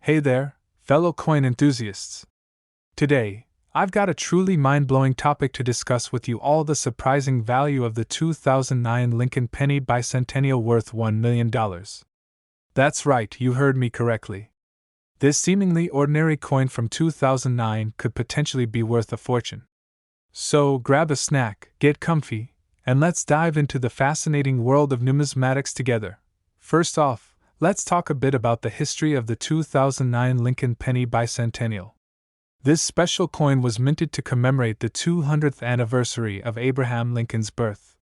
Hey there, fellow coin enthusiasts. Today, I've got a truly mind-blowing topic to discuss with you all: the surprising value of the 2009 Lincoln Penny Bicentennial worth $1 million. That's right, you heard me correctly. This seemingly ordinary coin from 2009 could potentially be worth a fortune. So grab a snack, get comfy, and let's dive into the fascinating world of numismatics together. First off, let's talk a bit about the history of the 2009 Lincoln Penny Bicentennial. This special coin was minted to commemorate the 200th anniversary of Abraham Lincoln's birth.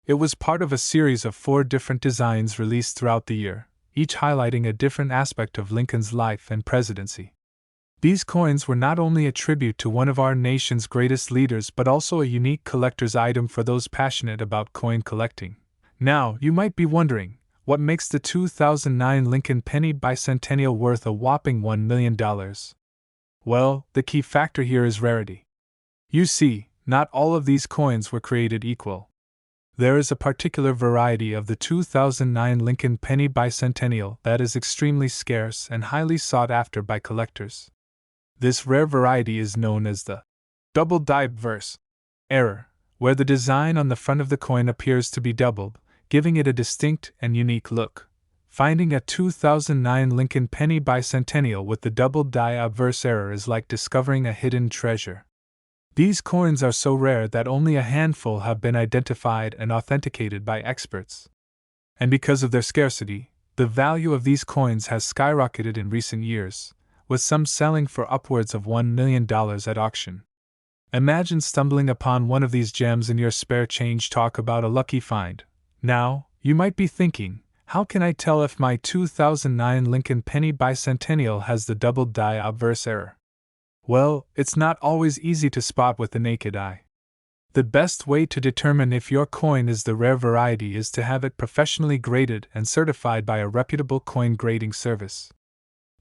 It was part of a series of 4 different designs released throughout the year, each highlighting a different aspect of Lincoln's life and presidency. These coins were not only a tribute to one of our nation's greatest leaders but also a unique collector's item for those passionate about coin collecting. Now, you might be wondering, what makes the 2009 Lincoln Penny Bicentennial worth a whopping $1 million? Well, the key factor here is rarity. You see, not all of these coins were created equal. There is a particular variety of the 2009 Lincoln Penny Bicentennial that is extremely scarce and highly sought after by collectors. This rare variety is known as the double die obverse error, where the design on the front of the coin appears to be doubled, giving it a distinct and unique look. Finding a 2009 Lincoln Penny Bicentennial with the double die obverse error is like discovering a hidden treasure. These coins are so rare that only a handful have been identified and authenticated by experts. And because of their scarcity, the value of these coins has skyrocketed in recent years, with some selling for upwards of $1 million at auction. Imagine stumbling upon one of these gems in your spare change. Talk about a lucky find. Now, you might be thinking, how can I tell if my 2009 Lincoln Penny Bicentennial has the double die obverse error? Well, it's not always easy to spot with the naked eye. The best way to determine if your coin is the rare variety is to have it professionally graded and certified by a reputable coin grading service.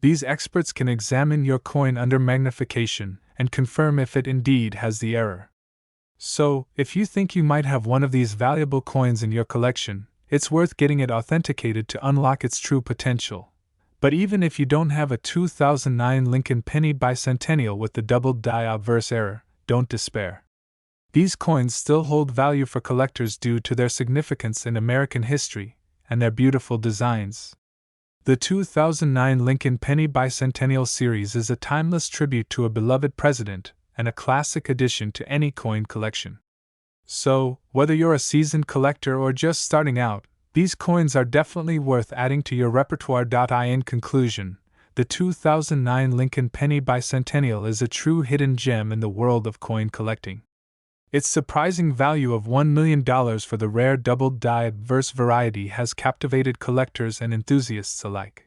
These experts can examine your coin under magnification and confirm if it indeed has the error. So, if you think you might have one of these valuable coins in your collection, it's worth getting it authenticated to unlock its true potential. But even if you don't have a 2009 Lincoln Penny Bicentennial with the double die obverse error, don't despair. These coins still hold value for collectors due to their significance in American history and their beautiful designs. The 2009 Lincoln Penny Bicentennial series is a timeless tribute to a beloved president and a classic addition to any coin collection. So, whether you're a seasoned collector or just starting out, these coins are definitely worth adding to your repertoire. In conclusion, the 2009 Lincoln Penny Bicentennial is a true hidden gem in the world of coin collecting. Its surprising value of $1 million for the rare double die obverse variety has captivated collectors and enthusiasts alike.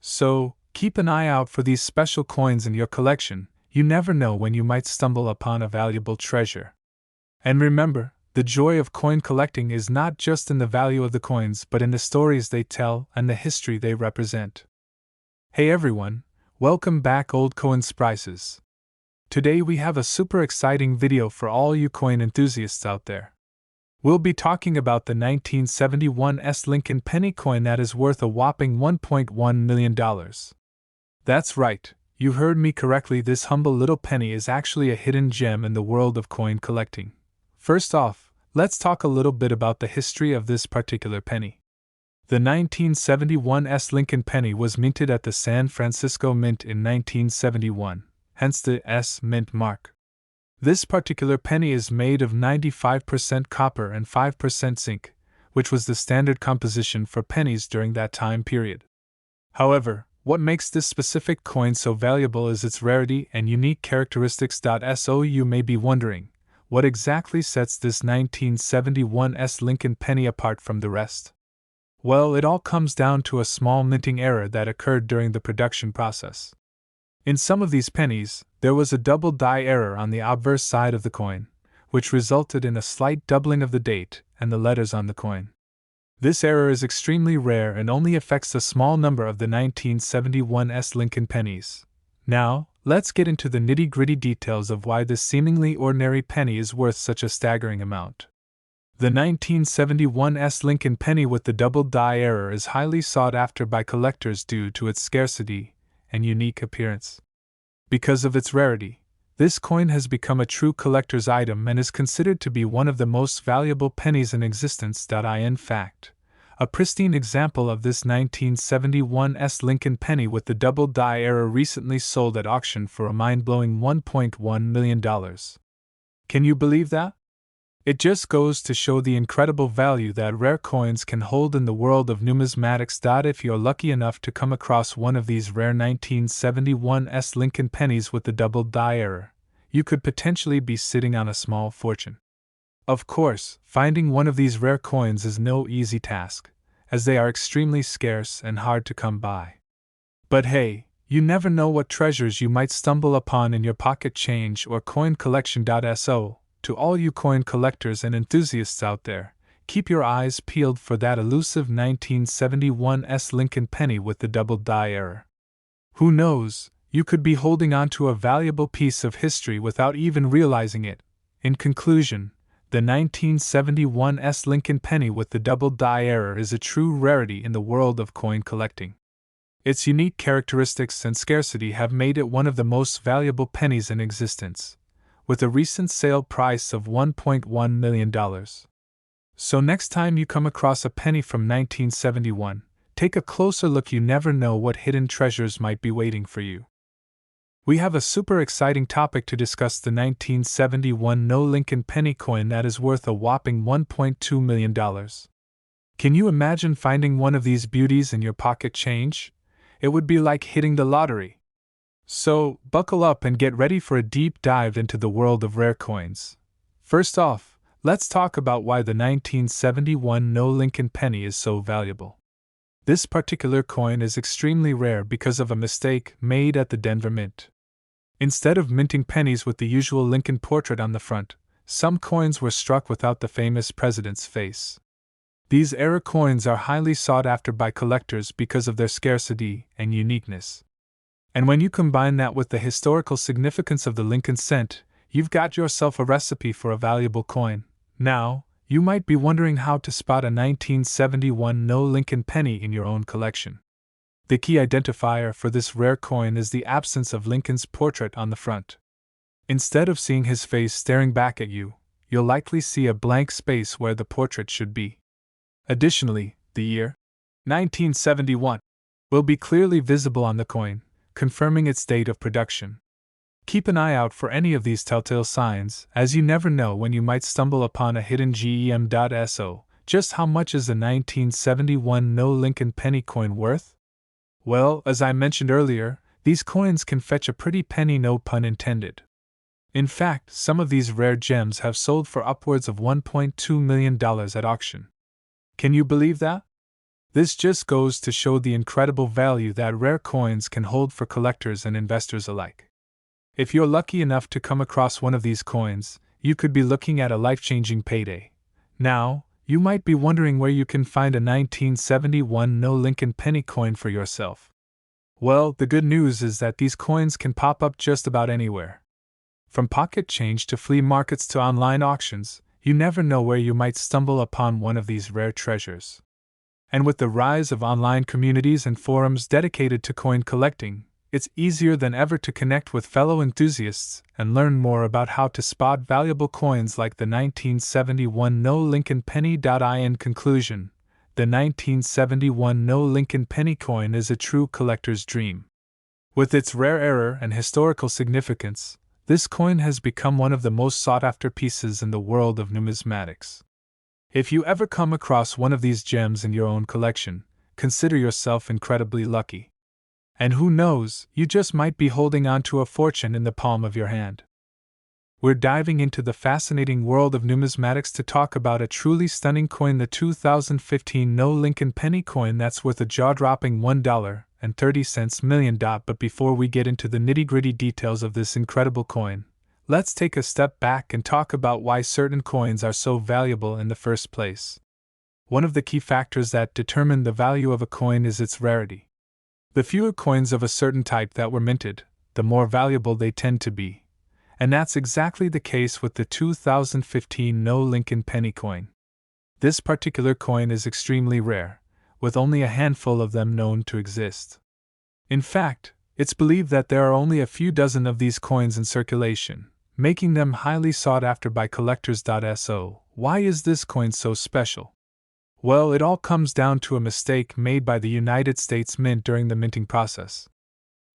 So, keep an eye out for these special coins in your collection. You never know when you might stumble upon a valuable treasure. And remember, the joy of coin collecting is not just in the value of the coins but in the stories they tell and the history they represent. Hey everyone, welcome back, old coin sprices. Today we have a super exciting video for all you coin enthusiasts out there. We'll be talking about the 1971 Lincoln Penny coin that is worth a whopping $1.1 million. That's right, you heard me correctly. This humble little penny is actually a hidden gem in the world of coin collecting. First off, let's talk a little bit about the history of this particular penny. The 1971 Lincoln Penny was minted at the San Francisco Mint in 1971. Hence the S mint mark. This particular penny is made of 95% copper and 5% zinc, which was the standard composition for pennies during that time period. However, what makes this specific coin so valuable is its rarity and unique characteristics. So you may be wondering, what exactly sets this 1971 Lincoln Penny apart from the rest? Well, it all comes down to a small minting error that occurred during the production process. In some of these pennies, there was a double die error on the obverse side of the coin, which resulted in a slight doubling of the date and the letters on the coin. This error is extremely rare and only affects a small number of the 1971 Lincoln pennies. Now, let's get into the nitty-gritty details of why this seemingly ordinary penny is worth such a staggering amount. The 1971 Lincoln Penny with the double die error is highly sought after by collectors due to its scarcity and unique appearance. Because of its rarity, this coin has become a true collector's item and is considered to be one of the most valuable pennies in existence. In fact, a pristine example of this 1971 Lincoln penny with the double die error recently sold at auction for a mind-blowing $1.1 million. Can you believe that? It just goes to show the incredible value that rare coins can hold in the world of numismatics. If you're lucky enough to come across one of these rare 1971 Lincoln pennies with the double die error, you could potentially be sitting on a small fortune. Of course, finding one of these rare coins is no easy task, as they are extremely scarce and hard to come by. But hey, you never know what treasures you might stumble upon in your pocket change or coin collection. So, to all you coin collectors and enthusiasts out there, keep your eyes peeled for that elusive 1971 Lincoln penny with the double die error. Who knows, you could be holding on to a valuable piece of history without even realizing it. In conclusion, the 1971 Lincoln penny with the double die error is a true rarity in the world of coin collecting. Its unique characteristics and scarcity have made it one of the most valuable pennies in existence, with a recent sale price of $1.1 million. So next time you come across a penny from 1971, take a closer look. You never know what hidden treasures might be waiting for you. We have a super exciting topic to discuss: the 1971 Lincoln penny coin that is worth a whopping $1.2 million. Can you imagine finding one of these beauties in your pocket change? It would be like hitting the lottery. So, buckle up and get ready for a deep dive into the world of rare coins. First off, let's talk about why the 1971 Lincoln penny is so valuable. This particular coin is extremely rare because of a mistake made at the Denver Mint. Instead of minting pennies with the usual Lincoln portrait on the front, some coins were struck without the famous president's face. These error coins are highly sought after by collectors because of their scarcity and uniqueness. And when you combine that with the historical significance of the Lincoln cent, you've got yourself a recipe for a valuable coin. Now, you might be wondering how to spot a 1971 Lincoln penny in your own collection. The key identifier for this rare coin is the absence of Lincoln's portrait on the front. Instead of seeing his face staring back at you, you'll likely see a blank space where the portrait should be. Additionally, the year 1971 will be clearly visible on the coin, confirming its date of production. Keep an eye out for any of these telltale signs, as you never know when you might stumble upon a hidden gem. So, just how much is the 1971 Lincoln penny coin worth? Well, as I mentioned earlier, these coins can fetch a pretty penny, no pun intended. In fact, some of these rare gems have sold for upwards of $1.2 million at auction. Can you believe that? This just goes to show the incredible value that rare coins can hold for collectors and investors alike. If you're lucky enough to come across one of these coins, you could be looking at a life-changing payday. Now, you might be wondering where you can find a 1971 Lincoln penny coin for yourself. Well, the good news is that these coins can pop up just about anywhere. From pocket change to flea markets to online auctions, you never know where you might stumble upon one of these rare treasures. And with the rise of online communities and forums dedicated to coin collecting, it's easier than ever to connect with fellow enthusiasts and learn more about how to spot valuable coins like the 1971 Lincoln penny. In conclusion, the 1971 Lincoln penny coin is a true collector's dream. With its rare error and historical significance, this coin has become one of the most sought-after pieces in the world of numismatics. If you ever come across one of these gems in your own collection, consider yourself incredibly lucky. And who knows, you just might be holding on to a fortune in the palm of your hand. We're diving into the fascinating world of numismatics to talk about a truly stunning coin, the 2015 Lincoln penny coin that's worth a jaw-dropping $1.30 million. But before we get into the nitty-gritty details of this incredible coin, let's take a step back and talk about why certain coins are so valuable in the first place. One of the key factors that determine the value of a coin is its rarity. The fewer coins of a certain type that were minted, the more valuable they tend to be. And that's exactly the case with the 2015 Lincoln penny coin. This particular coin is extremely rare, with only a handful of them known to exist. In fact, It's believed that there are only a few dozen of these coins in circulation, making them highly sought after by collectors. So, why is this coin so special? Well, it all comes down to a mistake made by the United States Mint during the minting process.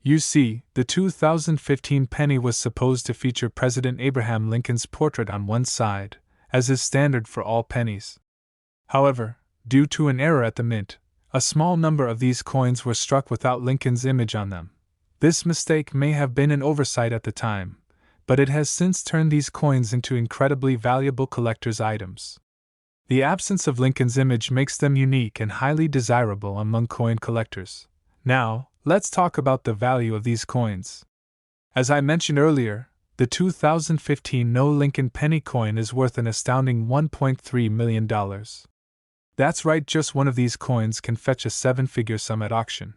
You see, the 2015 penny was supposed to feature President Abraham Lincoln's portrait on one side, as is standard for all pennies. However, due to an error at the mint, a small number of these coins were struck without Lincoln's image on them. This mistake may have been an oversight at the time, but it has since turned these coins into incredibly valuable collector's items. The absence of Lincoln's image makes them unique and highly desirable among coin collectors. Now, let's talk about the value of these coins. As I mentioned earlier, the 2015 No Lincoln penny coin is worth an astounding $1.3 million. That's right, just one of these coins can fetch a seven-figure sum at auction.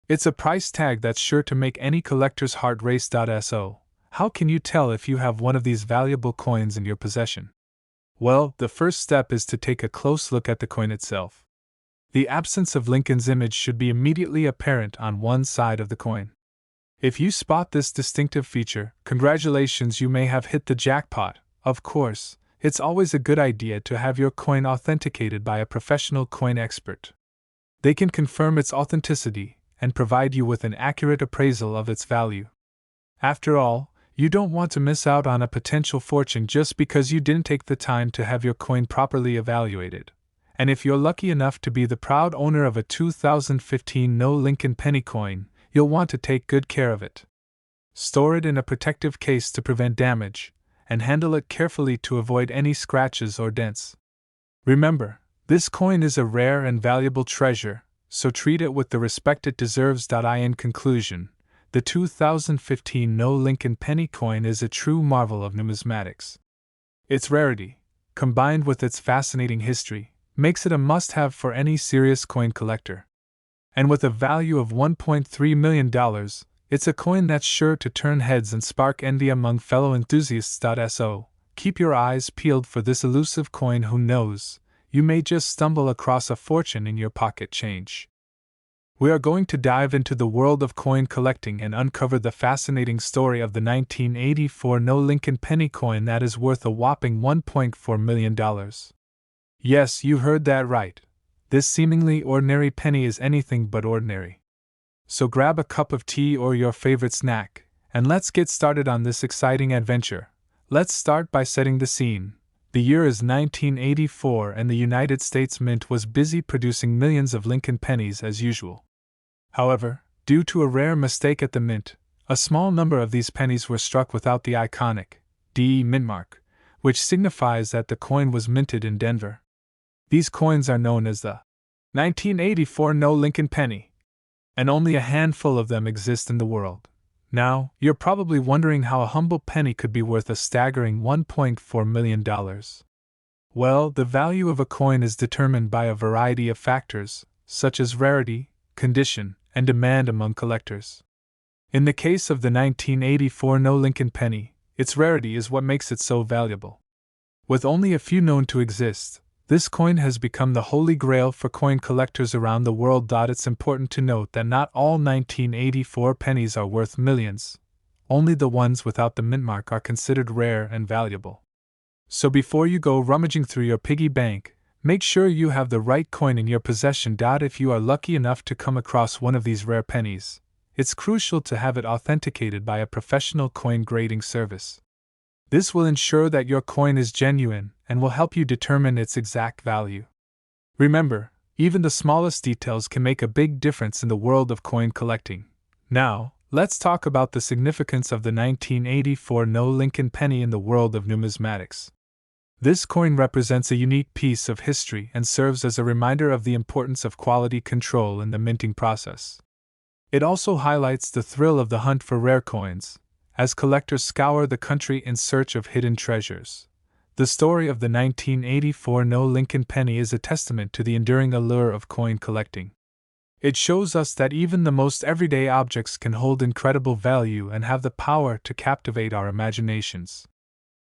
It's a price tag that's sure to make any collector's heart race. So, how can you tell if you have one of these valuable coins in your possession? Well, the first step is to take a close look at the coin itself. The absence of Lincoln's image should be immediately apparent on one side of the coin. If you spot this distinctive feature, congratulations, you may have hit the jackpot. Of course, it's always a good idea to have your coin authenticated by a professional coin expert. They can confirm its authenticity and provide you with an accurate appraisal of its value. After all, you don't want to miss out on a potential fortune just because you didn't take the time to have your coin properly evaluated. And if you're lucky enough to be the proud owner of a 2015 No Lincoln penny coin, you'll want to take good care of it. Store it in a protective case to prevent damage, and handle it carefully to avoid any scratches or dents. Remember, this coin is a rare and valuable treasure, so treat it with the respect it deserves. In conclusion, the 2015 No Lincoln penny coin is a true marvel of numismatics. Its rarity, combined with its fascinating history, makes it a must-have for any serious coin collector. And with a value of $1.3 million, it's a coin that's sure to turn heads and spark envy among fellow enthusiasts. So, keep your eyes peeled for this elusive coin. Who knows, you may just stumble across a fortune in your pocket change. We are going to dive into the world of coin collecting and uncover the fascinating story of the 1984 No Lincoln penny coin that is worth a whopping $1.4 million. Yes, you heard that right. This seemingly ordinary penny is anything but ordinary. So grab a cup of tea or your favorite snack, and let's get started on this exciting adventure. Let's start by setting the scene. The year is 1984 and the United States Mint was busy producing millions of Lincoln pennies as usual. However, due to a rare mistake at the mint, a small number of these pennies were struck without the iconic DE mint mark, which signifies that the coin was minted in Denver. These coins are known as the 1984 No Lincoln penny, and only a handful of them exist in the world. Now, you're probably wondering how a humble penny could be worth a staggering $1.4 million. Well, the value of a coin is determined by a variety of factors, such as rarity, condition, and demand among collectors. In the case of the 1984 No Lincoln penny, its rarity is what makes it so valuable. With only a few known to exist, this coin has become the holy grail for coin collectors around the world. It's important to note that not all 1984 pennies are worth millions. Only the ones without the mint mark are considered rare and valuable. So before you go rummaging through your piggy bank, make sure you have the right coin in your possession. If you are lucky enough to come across one of these rare pennies, it's crucial to have it authenticated by a professional coin grading service. This will ensure that your coin is genuine and will help you determine its exact value. Remember, even the smallest details can make a big difference in the world of coin collecting. Now, let's talk about the significance of the 1984 No Lincoln penny in the world of numismatics. This coin represents a unique piece of history and serves as a reminder of the importance of quality control in the minting process. It also highlights the thrill of the hunt for rare coins, as collectors scour the country in search of hidden treasures. The story of the 1984 No Lincoln penny is a testament to the enduring allure of coin collecting. It shows us that even the most everyday objects can hold incredible value and have the power to captivate our imaginations.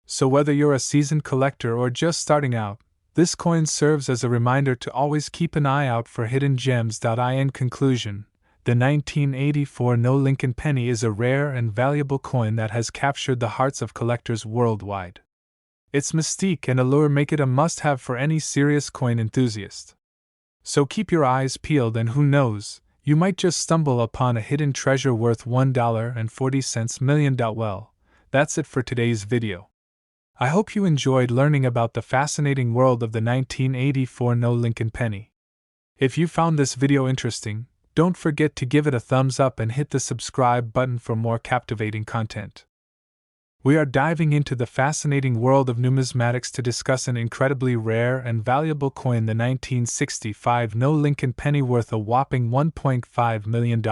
So whether you're a seasoned collector or just starting out, this coin serves as a reminder to always keep an eye out for hidden gems. In conclusion, The 1984 No Lincoln Penny is a rare and valuable coin that has captured the hearts of collectors worldwide. Its mystique and allure make it a must-have for any serious coin enthusiast. So keep your eyes peeled, and who knows, you might just stumble upon a hidden treasure worth $1.40 million. Well, that's it for today's video. I hope you enjoyed learning about the fascinating world of the 1984 No Lincoln Penny. If you found this video interesting, don't forget to give it a thumbs up and hit the subscribe button for more captivating content. We are diving into the fascinating world of numismatics to discuss an incredibly rare and valuable coin, the 1965 No Lincoln Penny, worth a whopping $1.5 million.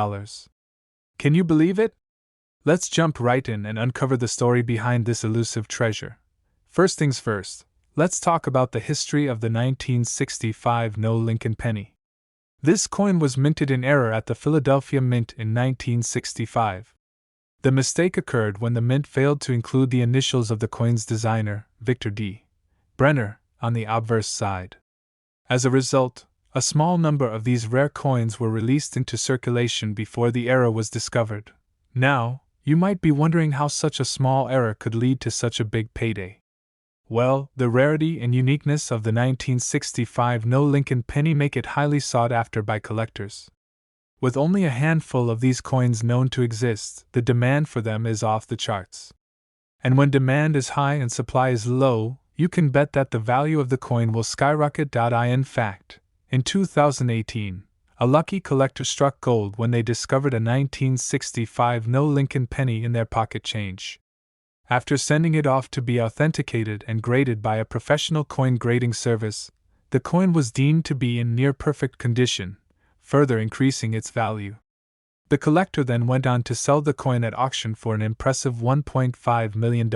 Can you believe it? Let's jump right in and uncover the story behind this elusive treasure. First things first, let's talk about the history of the 1965 No Lincoln Penny. This coin was minted in error at the Philadelphia Mint in 1965. The mistake occurred when the mint failed to include the initials of the coin's designer, Victor D. Brenner, on the obverse side. As a result, a small number of these rare coins were released into circulation before the error was discovered. Now, you might be wondering how such a small error could lead to such a big payday. Well, the rarity and uniqueness of the 1965 No Lincoln Penny make it highly sought after by collectors. With only a handful of these coins known to exist, the demand for them is off the charts. And when demand is high and supply is low, you can bet that the value of the coin will skyrocket. In fact, in 2018, a lucky collector struck gold when they discovered a 1965 No Lincoln Penny in their pocket change. After sending it off to be authenticated and graded by a professional coin grading service, the coin was deemed to be in near perfect condition, further increasing its value. The collector then went on to sell the coin at auction for an impressive $1.5 million.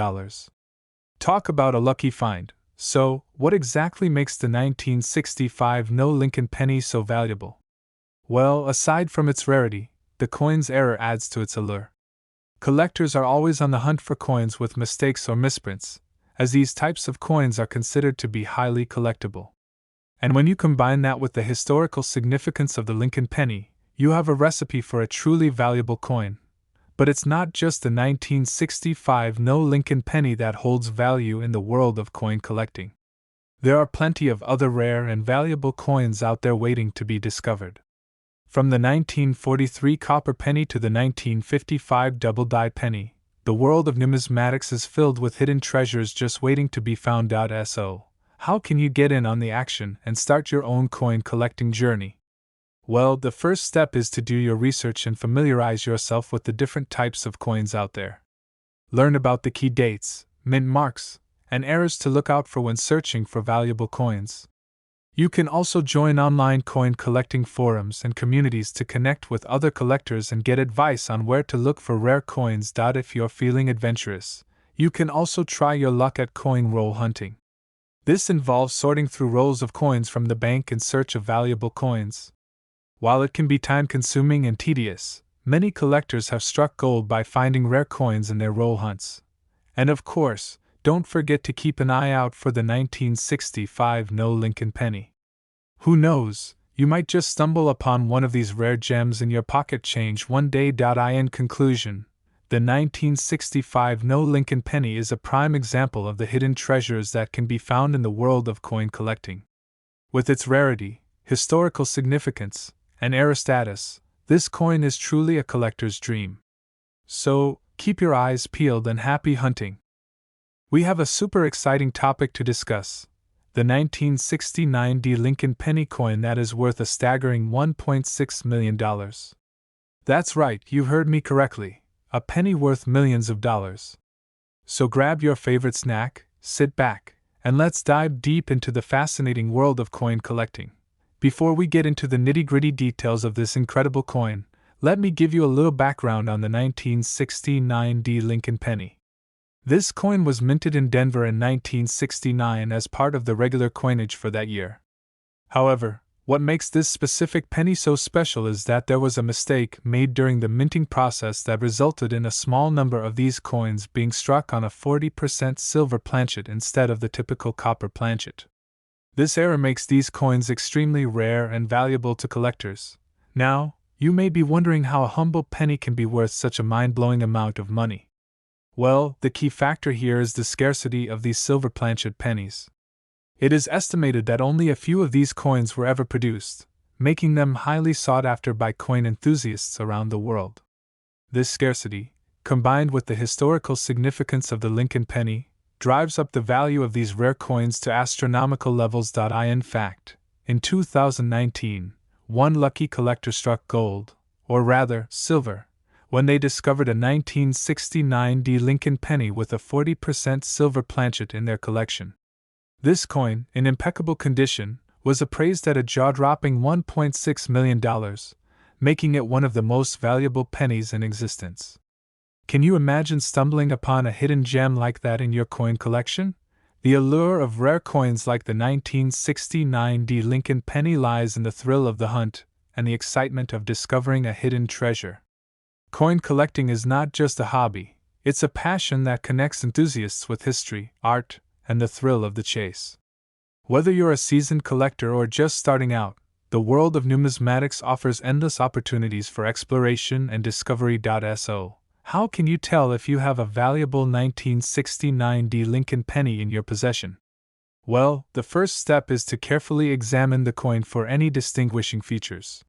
Talk about a lucky find. So, what exactly makes the 1965 No Lincoln Penny so valuable? Well, aside from its rarity, the coin's error adds to its allure. Collectors are always on the hunt for coins with mistakes or misprints, as these types of coins are considered to be highly collectible. And when you combine that with the historical significance of the Lincoln Penny, you have a recipe for a truly valuable coin. But it's not just the 1965 No Lincoln Penny that holds value in the world of coin collecting. There are plenty of other rare and valuable coins out there waiting to be discovered. From the 1943 copper penny to the 1955 double-die penny, the world of numismatics is filled with hidden treasures just waiting to be found out. So, how can you get in on the action and start your own coin collecting journey? Well, the first step is to do your research and familiarize yourself with the different types of coins out there. Learn about the key dates, mint marks, and errors to look out for when searching for valuable coins. You can also join online coin collecting forums and communities to connect with other collectors and get advice on where to look for rare coins. If you're feeling adventurous, you can also try your luck at coin roll hunting. This involves sorting through rolls of coins from the bank in search of valuable coins. While it can be time-consuming and tedious, many collectors have struck gold by finding rare coins in their roll hunts. And of course, don't forget to keep an eye out for the 1965 No Lincoln Penny. Who knows, you might just stumble upon one of these rare gems in your pocket change one day. In conclusion, the 1965 No Lincoln Penny is a prime example of the hidden treasures that can be found in the world of coin collecting. With its rarity, historical significance, and era status, this coin is truly a collector's dream. So, keep your eyes peeled and happy hunting. We have a super exciting topic to discuss: the 1969 Lincoln Penny coin that is worth a staggering $1.6 million. That's right, you heard me correctly, a penny worth millions of dollars. So grab your favorite snack, sit back, and let's dive deep into the fascinating world of coin collecting. Before we get into the nitty-gritty details of this incredible coin, let me give you a little background on the 1969 Lincoln Penny. This coin was minted in Denver in 1969 as part of the regular coinage for that year. However, what makes this specific penny so special is that there was a mistake made during the minting process that resulted in a small number of these coins being struck on a 40% silver planchet instead of the typical copper planchet. This error makes these coins extremely rare and valuable to collectors. Now, you may be wondering how a humble penny can be worth such a mind-blowing amount of money. Well, the key factor here is the scarcity of these silver planchet pennies. It is estimated that only a few of these coins were ever produced, making them highly sought after by coin enthusiasts around the world. This scarcity, combined with the historical significance of the Lincoln penny, drives up the value of these rare coins to astronomical levels. In fact, in 2019, one lucky collector struck gold, or rather, silver, when they discovered a 1969 Lincoln penny with a 40% silver planchet in their collection. This coin, in impeccable condition, was appraised at a jaw-dropping $1.6 million, making it one of the most valuable pennies in existence. Can you imagine stumbling upon a hidden gem like that in your coin collection? The allure of rare coins like the 1969 Lincoln penny lies in the thrill of the hunt and the excitement of discovering a hidden treasure. Coin collecting is not just a hobby, it's a passion that connects enthusiasts with history, art, and the thrill of the chase. Whether you're a seasoned collector or just starting out, the world of numismatics offers endless opportunities for exploration and discovery. So, how can you tell if you have a valuable 1969 Lincoln penny in your possession? Well, the first step is to carefully examine the coin for any distinguishing features.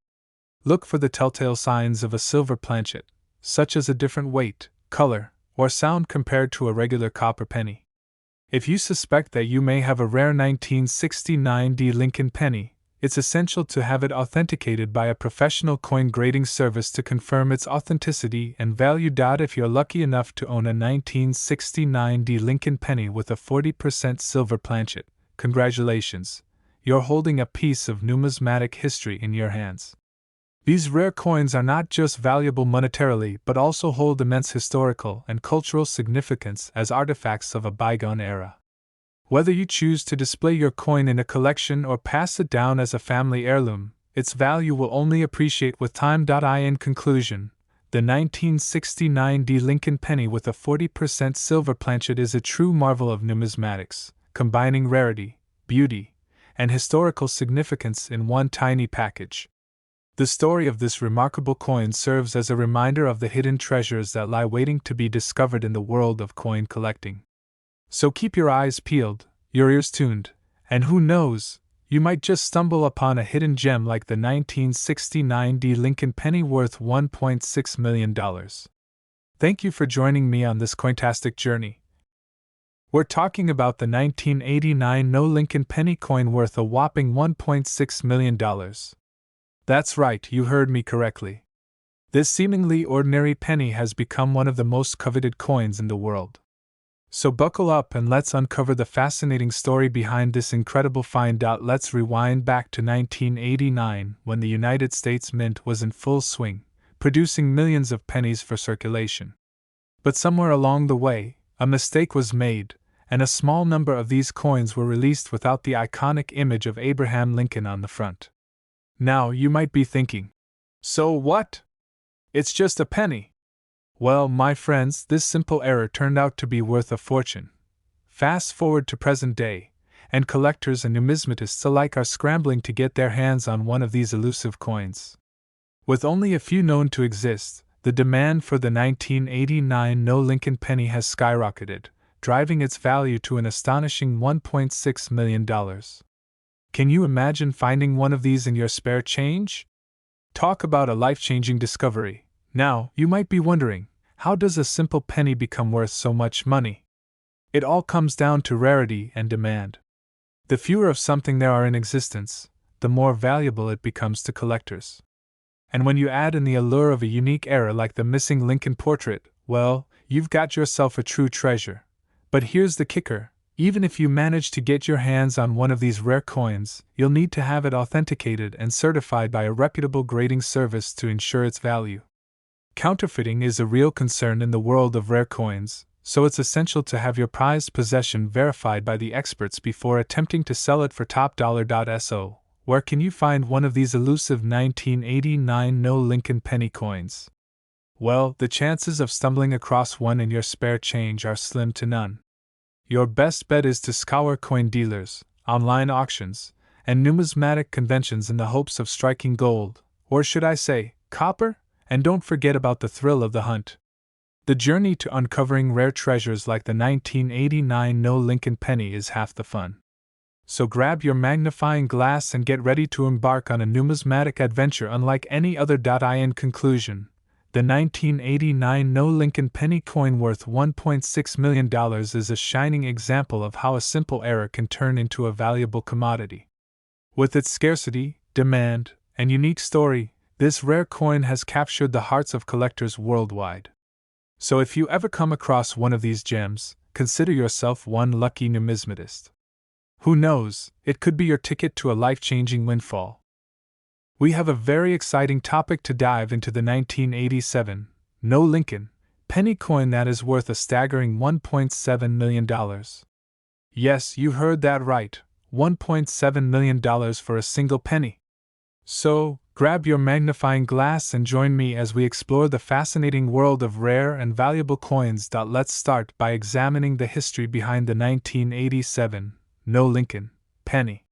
Look for the telltale signs of a silver planchet, such as a different weight, color, or sound compared to a regular copper penny. If you suspect that you may have a rare 1969 Lincoln penny, it's essential to have it authenticated by a professional coin grading service to confirm its authenticity and value. If you're lucky enough to own a 1969 Lincoln penny with a 40% silver planchet, congratulations, you're holding a piece of numismatic history in your hands. These rare coins are not just valuable monetarily but also hold immense historical and cultural significance as artifacts of a bygone era. Whether you choose to display your coin in a collection or pass it down as a family heirloom, its value will only appreciate with time. In conclusion, the 1969 Lincoln penny with a 40% silver planchet is a true marvel of numismatics, combining rarity, beauty, and historical significance in one tiny package. The story of this remarkable coin serves as a reminder of the hidden treasures that lie waiting to be discovered in the world of coin collecting. So keep your eyes peeled, your ears tuned, and who knows, you might just stumble upon a hidden gem like the 1969 Lincoln penny worth $1.6 million. Thank you for joining me on this cointastic journey. We're talking about the 1989 Lincoln penny coin worth a whopping $1.6 million. That's right, you heard me correctly. This seemingly ordinary penny has become one of the most coveted coins in the world. So buckle up and let's uncover the fascinating story behind this incredible find. Let's rewind back to 1989 when the United States Mint was in full swing, producing millions of pennies for circulation. But somewhere along the way, a mistake was made, and a small number of these coins were released without the iconic image of Abraham Lincoln on the front. Now, you might be thinking, so what? It's just a penny. Well, my friends, this simple error turned out to be worth a fortune. Fast forward to present day, and collectors and numismatists alike are scrambling to get their hands on one of these elusive coins. With only a few known to exist, the demand for the 1989 Lincoln penny has skyrocketed, driving its value to an astonishing $1.6 million. Can you imagine finding one of these in your spare change? Talk about a life-changing discovery. Now, you might be wondering, how does a simple penny become worth so much money? It all comes down to rarity and demand. The fewer of something there are in existence, the more valuable it becomes to collectors. And when you add in the allure of a unique era like the missing Lincoln portrait, well, you've got yourself a true treasure. But here's the kicker. Even if you manage to get your hands on one of these rare coins, you'll need to have it authenticated and certified by a reputable grading service to ensure its value. Counterfeiting is a real concern in the world of rare coins, so it's essential to have your prized possession verified by the experts before attempting to sell it for top dollar. So, where can you find one of these elusive 1989 Lincoln penny coins? Well, the chances of stumbling across one in your spare change are slim to none. Your best bet is to scour coin dealers, online auctions, and numismatic conventions in the hopes of striking gold, or should I say, copper, and don't forget about the thrill of the hunt. The journey to uncovering rare treasures like the 1989 No Lincoln penny is half the fun. So grab your magnifying glass and get ready to embark on a numismatic adventure unlike any other. In conclusion, the 1989 No Lincoln penny coin worth $1.6 million is a shining example of how a simple error can turn into a valuable commodity. With its scarcity, demand, and unique story, this rare coin has captured the hearts of collectors worldwide. So if you ever come across one of these gems, consider yourself one lucky numismatist. Who knows, it could be your ticket to a life-changing windfall. We have a very exciting topic to dive into: the 1987 No Lincoln penny coin that is worth a staggering $1.7 million. Yes, you heard that right, $1.7 million for a single penny. So, grab your magnifying glass and join me as we explore the fascinating world of rare and valuable coins. Let's start by examining the history behind the 1987 No Lincoln penny.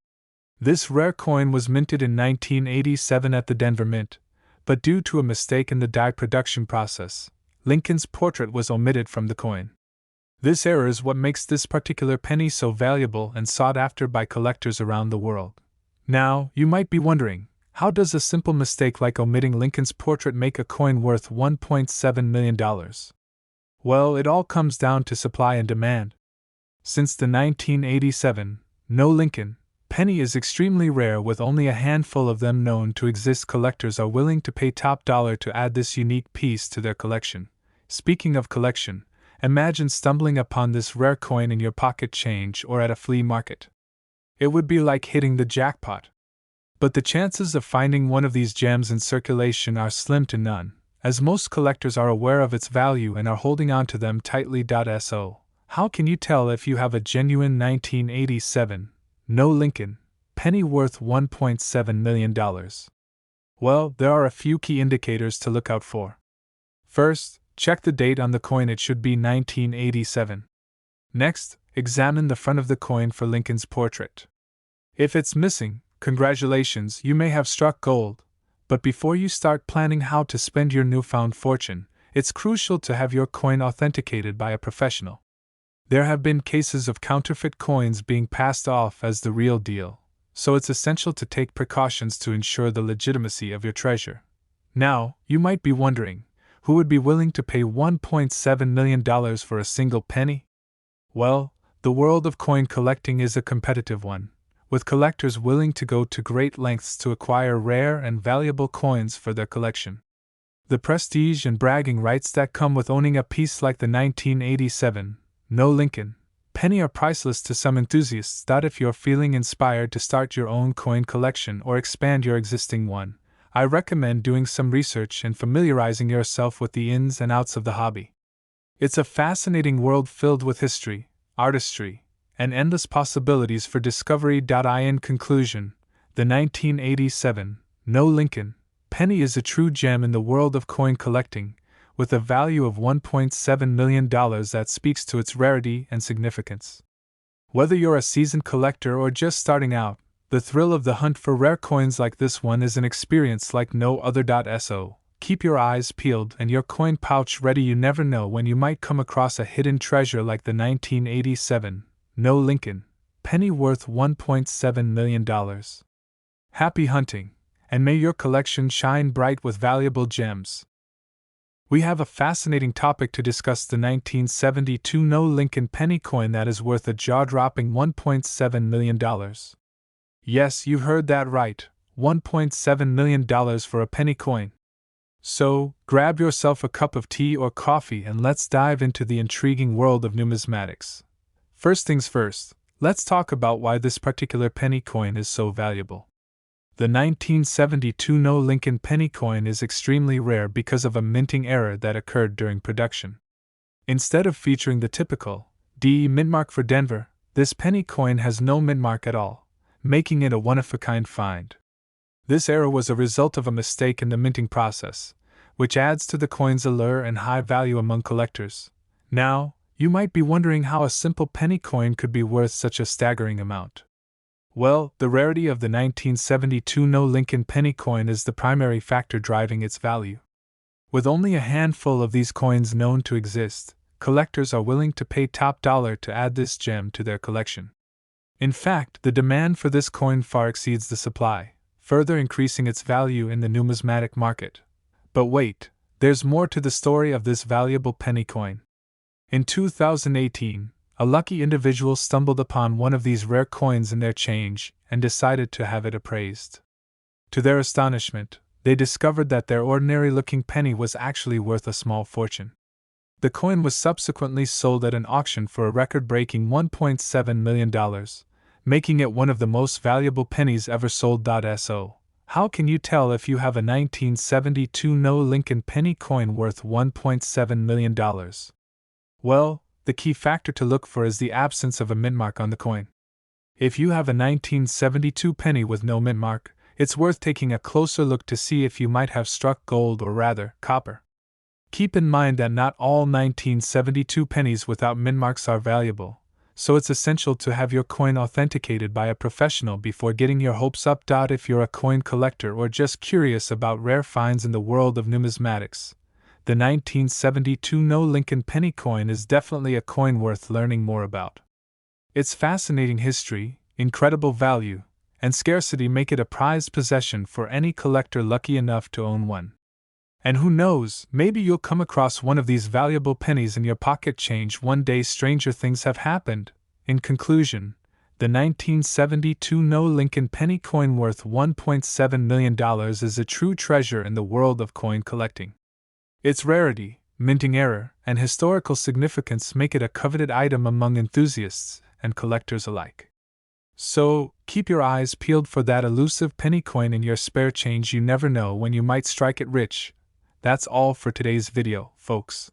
This rare coin was minted in 1987 at the Denver Mint, but due to a mistake in the die production process, Lincoln's portrait was omitted from the coin. This error is what makes this particular penny so valuable and sought after by collectors around the world. Now, you might be wondering, how does a simple mistake like omitting Lincoln's portrait make a coin worth $1.7 million? Well, it all comes down to supply and demand. Since the 1987 No Lincoln penny is extremely rare, with only a handful of them known to exist, collectors are willing to pay top dollar to add this unique piece to their collection. Speaking of collection, imagine stumbling upon this rare coin in your pocket change or at a flea market. It would be like hitting the jackpot. But the chances of finding one of these gems in circulation are slim to none, as most collectors are aware of its value and are holding on to them tightly. So, how can you tell if you have a genuine 1987 No Lincoln penny worth $1.7 million? Well, there are a few key indicators to look out for. First, check the date on the coin. It should be 1987. Next, examine the front of the coin for Lincoln's portrait. If it's missing, congratulations, you may have struck gold. But before you start planning how to spend your newfound fortune, it's crucial to have your coin authenticated by a professional. There have been cases of counterfeit coins being passed off as the real deal, so it's essential to take precautions to ensure the legitimacy of your treasure. Now, you might be wondering, who would be willing to pay $1.7 million for a single penny? Well, the world of coin collecting is a competitive one, with collectors willing to go to great lengths to acquire rare and valuable coins for their collection. The prestige and bragging rights that come with owning a piece like the 1987 No Lincoln penny are priceless to some enthusiasts. If you're feeling inspired to start your own coin collection or expand your existing one, I recommend doing some research and familiarizing yourself with the ins and outs of the hobby. It's a fascinating world filled with history, artistry, and endless possibilities for discovery. In conclusion, the 1987 No Lincoln penny is a true gem in the world of coin collecting, with a value of $1.7 million that speaks to its rarity and significance. Whether you're a seasoned collector or just starting out, the thrill of the hunt for rare coins like this one is an experience like no other. So, keep your eyes peeled and your coin pouch ready. You never know when you might come across a hidden treasure like the 1987 No Lincoln penny worth $1.7 million. Happy hunting, and may your collection shine bright with valuable gems. We have a fascinating topic to discuss: the 1972 No Lincoln penny coin that is worth a jaw-dropping $1.7 million. Yes, you heard that right, $1.7 million for a penny coin. So, grab yourself a cup of tea or coffee and let's dive into the intriguing world of numismatics. First things first, let's talk about why this particular penny coin is so valuable. The 1972 No Lincoln penny coin is extremely rare because of a minting error that occurred during production. Instead of featuring the typical DE mintmark for Denver, this penny coin has no mintmark at all, making it a one-of-a-kind find. This error was a result of a mistake in the minting process, which adds to the coin's allure and high value among collectors. Now, you might be wondering how a simple penny coin could be worth such a staggering amount. Well, the rarity of the 1972 No Lincoln penny coin is the primary factor driving its value. With only a handful of these coins known to exist, collectors are willing to pay top dollar to add this gem to their collection. In fact, the demand for this coin far exceeds the supply, further increasing its value in the numismatic market. But wait, there's more to the story of this valuable penny coin. In 2018, a lucky individual stumbled upon one of these rare coins in their change and decided to have it appraised. To their astonishment, they discovered that their ordinary-looking penny was actually worth a small fortune. The coin was subsequently sold at an auction for a record-breaking $1.7 million, making it one of the most valuable pennies ever sold. So, how can you tell if you have a 1972 No Lincoln penny coin worth $1.7 million? Well, the key factor to look for is the absence of a mint mark on the coin. If you have a 1972 penny with no mint mark, it's worth taking a closer look to see if you might have struck gold or rather, copper. Keep in mind that not all 1972 pennies without mint marks are valuable, so it's essential to have your coin authenticated by a professional before getting your hopes up. If you're a coin collector or just curious about rare finds in the world of numismatics, the 1972 No Lincoln penny coin is definitely a coin worth learning more about. Its fascinating history, incredible value, and scarcity make it a prized possession for any collector lucky enough to own one. And who knows, maybe you'll come across one of these valuable pennies in your pocket change one day. Stranger things have happened. In conclusion, the 1972 No Lincoln penny coin worth $1.7 million is a true treasure in the world of coin collecting. Its rarity, minting error, and historical significance make it a coveted item among enthusiasts and collectors alike. So, keep your eyes peeled for that elusive penny coin in your spare change. You never know when you might strike it rich. That's all for today's video, folks.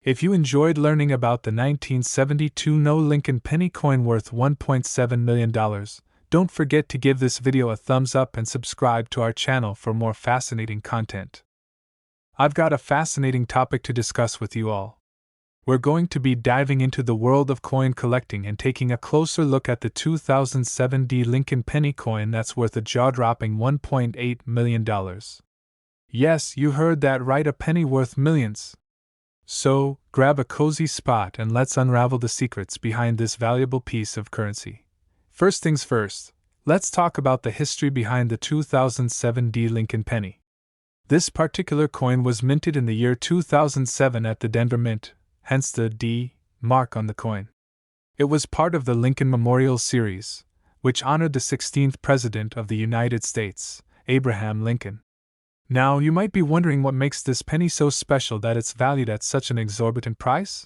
If you enjoyed learning about the 1972 No Lincoln penny coin worth $1.7 million, don't forget to give this video a thumbs up and subscribe to our channel for more fascinating content. I've got a fascinating topic to discuss with you all. We're going to be diving into the world of coin collecting and taking a closer look at the 2007 Lincoln penny coin that's worth a jaw-dropping $1.8 million. Yes, you heard that right, a penny worth millions. So, grab a cozy spot and let's unravel the secrets behind this valuable piece of currency. First things first, let's talk about the history behind the 2007 Lincoln penny. This particular coin was minted in the year 2007 at the Denver Mint, hence the D mark on the coin. It was part of the Lincoln Memorial Series, which honored the 16th President of the United States, Abraham Lincoln. Now, you might be wondering what makes this penny so special that it's valued at such an exorbitant price?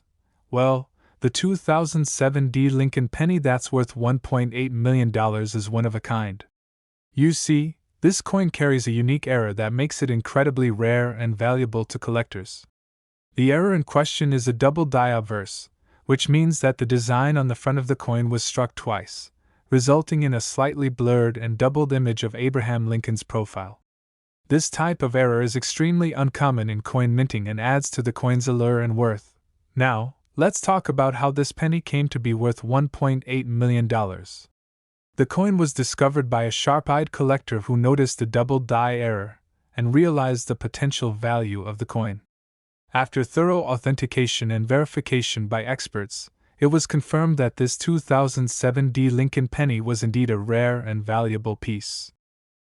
Well, the 2007 Lincoln penny that's worth $1.8 million is one of a kind. You see, this coin carries a unique error that makes it incredibly rare and valuable to collectors. The error in question is a double die obverse, which means that the design on the front of the coin was struck twice, resulting in a slightly blurred and doubled image of Abraham Lincoln's profile. This type of error is extremely uncommon in coin minting and adds to the coin's allure and worth. Now, let's talk about how this penny came to be worth $1.8 million. The coin was discovered by a sharp-eyed collector who noticed the double die error and realized the potential value of the coin. After thorough authentication and verification by experts, it was confirmed that this 2007 Lincoln penny was indeed a rare and valuable piece.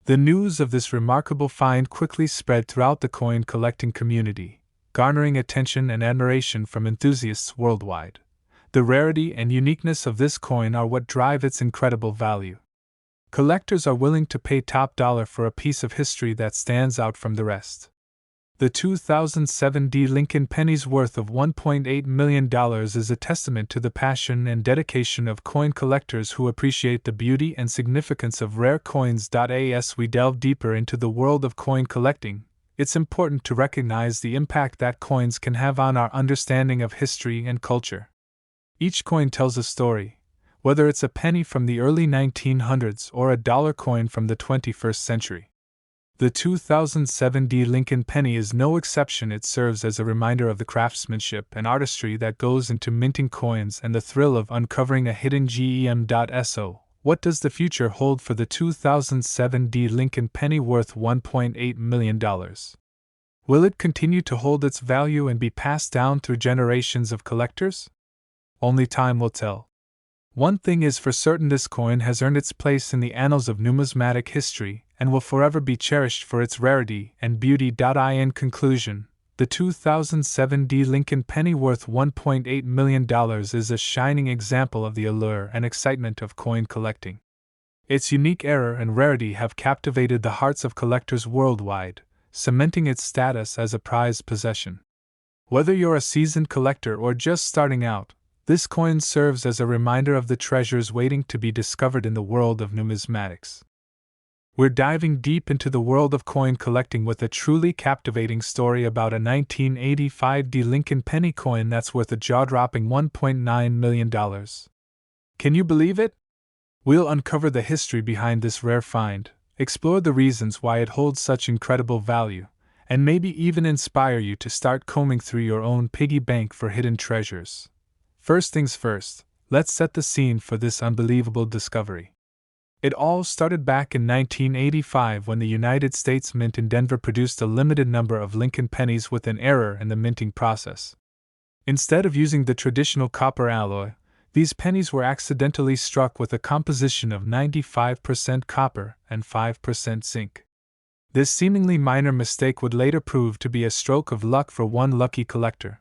The news of this remarkable find quickly spread throughout the coin collecting community, garnering attention and admiration from enthusiasts worldwide. The rarity and uniqueness of this coin are what drive its incredible value. Collectors are willing to pay top dollar for a piece of history that stands out from the rest. The 2007 Lincoln penny's worth of $1.8 million is a testament to the passion and dedication of coin collectors who appreciate the beauty and significance of rare coins. As we delve deeper into the world of coin collecting, it's important to recognize the impact that coins can have on our understanding of history and culture. Each coin tells a story, whether it's a penny from the early 1900s or a dollar coin from the 21st century. The 2007 Lincoln penny is no exception. It serves as a reminder of the craftsmanship and artistry that goes into minting coins and the thrill of uncovering a hidden gem. So, what does the future hold for the 2007 Lincoln penny worth $1.8 million? Will it continue to hold its value and be passed down through generations of collectors? Only time will tell. One thing is for certain: this coin has earned its place in the annals of numismatic history and will forever be cherished for its rarity and beauty. In conclusion, the 2007 Lincoln penny worth $1.8 million is a shining example of the allure and excitement of coin collecting. Its unique era and rarity have captivated the hearts of collectors worldwide, cementing its status as a prized possession. Whether you're a seasoned collector or just starting out, this coin serves as a reminder of the treasures waiting to be discovered in the world of numismatics. We're diving deep into the world of coin collecting with a truly captivating story about a 1985 Lincoln penny coin that's worth a jaw-dropping $1.9 million. Can you believe it? We'll uncover the history behind this rare find, explore the reasons why it holds such incredible value, and maybe even inspire you to start combing through your own piggy bank for hidden treasures. First things first, let's set the scene for this unbelievable discovery. It all started back in 1985 when the United States Mint in Denver produced a limited number of Lincoln pennies with an error in the minting process. Instead of using the traditional copper alloy, these pennies were accidentally struck with a composition of 95% copper and 5% zinc. This seemingly minor mistake would later prove to be a stroke of luck for one lucky collector.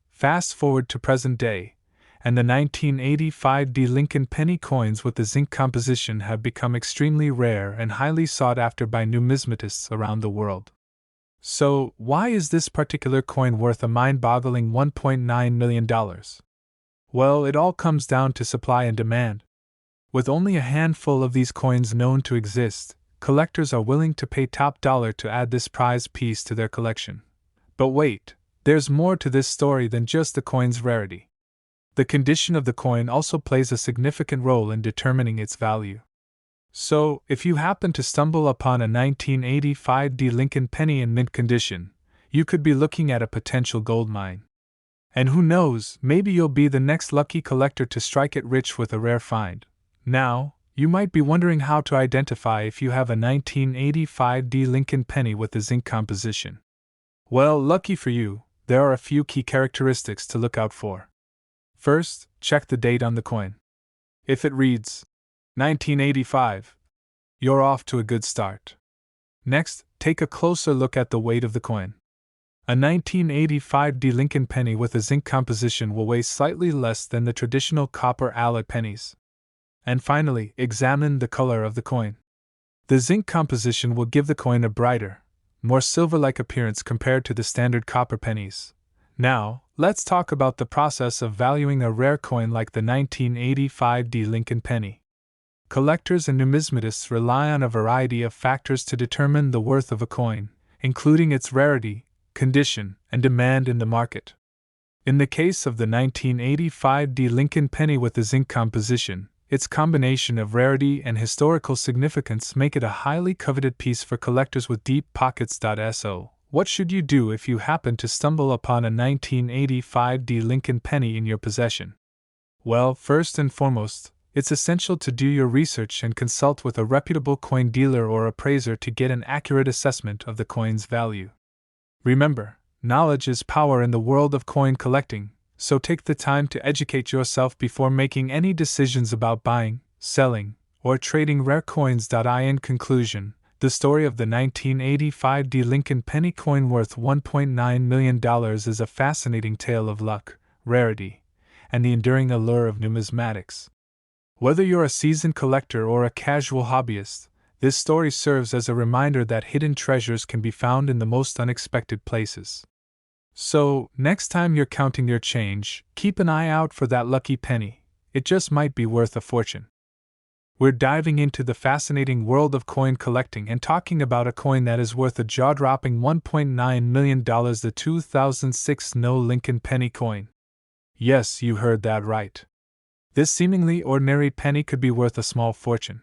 Fast forward to present day, and the 1985 Lincoln penny coins with the zinc composition have become extremely rare and highly sought after by numismatists around the world. So, why is this particular coin worth a mind-boggling $1.9 million? Well, it all comes down to supply and demand. With only a handful of these coins known to exist, collectors are willing to pay top dollar to add this prized piece to their collection. But wait, there's more to this story than just the coin's rarity. The condition of the coin also plays a significant role in determining its value. So, if you happen to stumble upon a 1985 Lincoln penny in mint condition, you could be looking at a potential gold mine. And who knows, maybe you'll be the next lucky collector to strike it rich with a rare find. Now, you might be wondering how to identify if you have a 1985 Lincoln penny with a zinc composition. Well, lucky for you, there are a few key characteristics to look out for. First, check the date on the coin. If it reads 1985, you're off to a good start. Next, take a closer look at the weight of the coin. A 1985 Lincoln penny with a zinc composition will weigh slightly less than the traditional copper alloy pennies. And finally, examine the color of the coin. The zinc composition will give the coin a brighter, more silver-like appearance compared to the standard copper pennies. Now, let's talk about the process of valuing a rare coin like the 1985 Lincoln penny. Collectors and numismatists rely on a variety of factors to determine the worth of a coin, including its rarity, condition, and demand in the market. In the case of the 1985 Lincoln penny with the zinc composition, its combination of rarity and historical significance make it a highly coveted piece for collectors with deep pockets. So, what should you do if you happen to stumble upon a 1985 Lincoln penny in your possession? Well, first and foremost, it's essential to do your research and consult with a reputable coin dealer or appraiser to get an accurate assessment of the coin's value. Remember, knowledge is power in the world of coin collecting, so take the time to educate yourself before making any decisions about buying, selling, or trading rare coins. In conclusion, the story of the 1985 Lincoln penny coin worth $1.9 million is a fascinating tale of luck, rarity, and the enduring allure of numismatics. Whether you're a seasoned collector or a casual hobbyist, this story serves as a reminder that hidden treasures can be found in the most unexpected places. So, next time you're counting your change, keep an eye out for that lucky penny. It just might be worth a fortune. We're diving into the fascinating world of coin collecting and talking about a coin that is worth a jaw-dropping $1.9 million, the 2006 Lincoln penny coin. Yes, you heard that right. This seemingly ordinary penny could be worth a small fortune.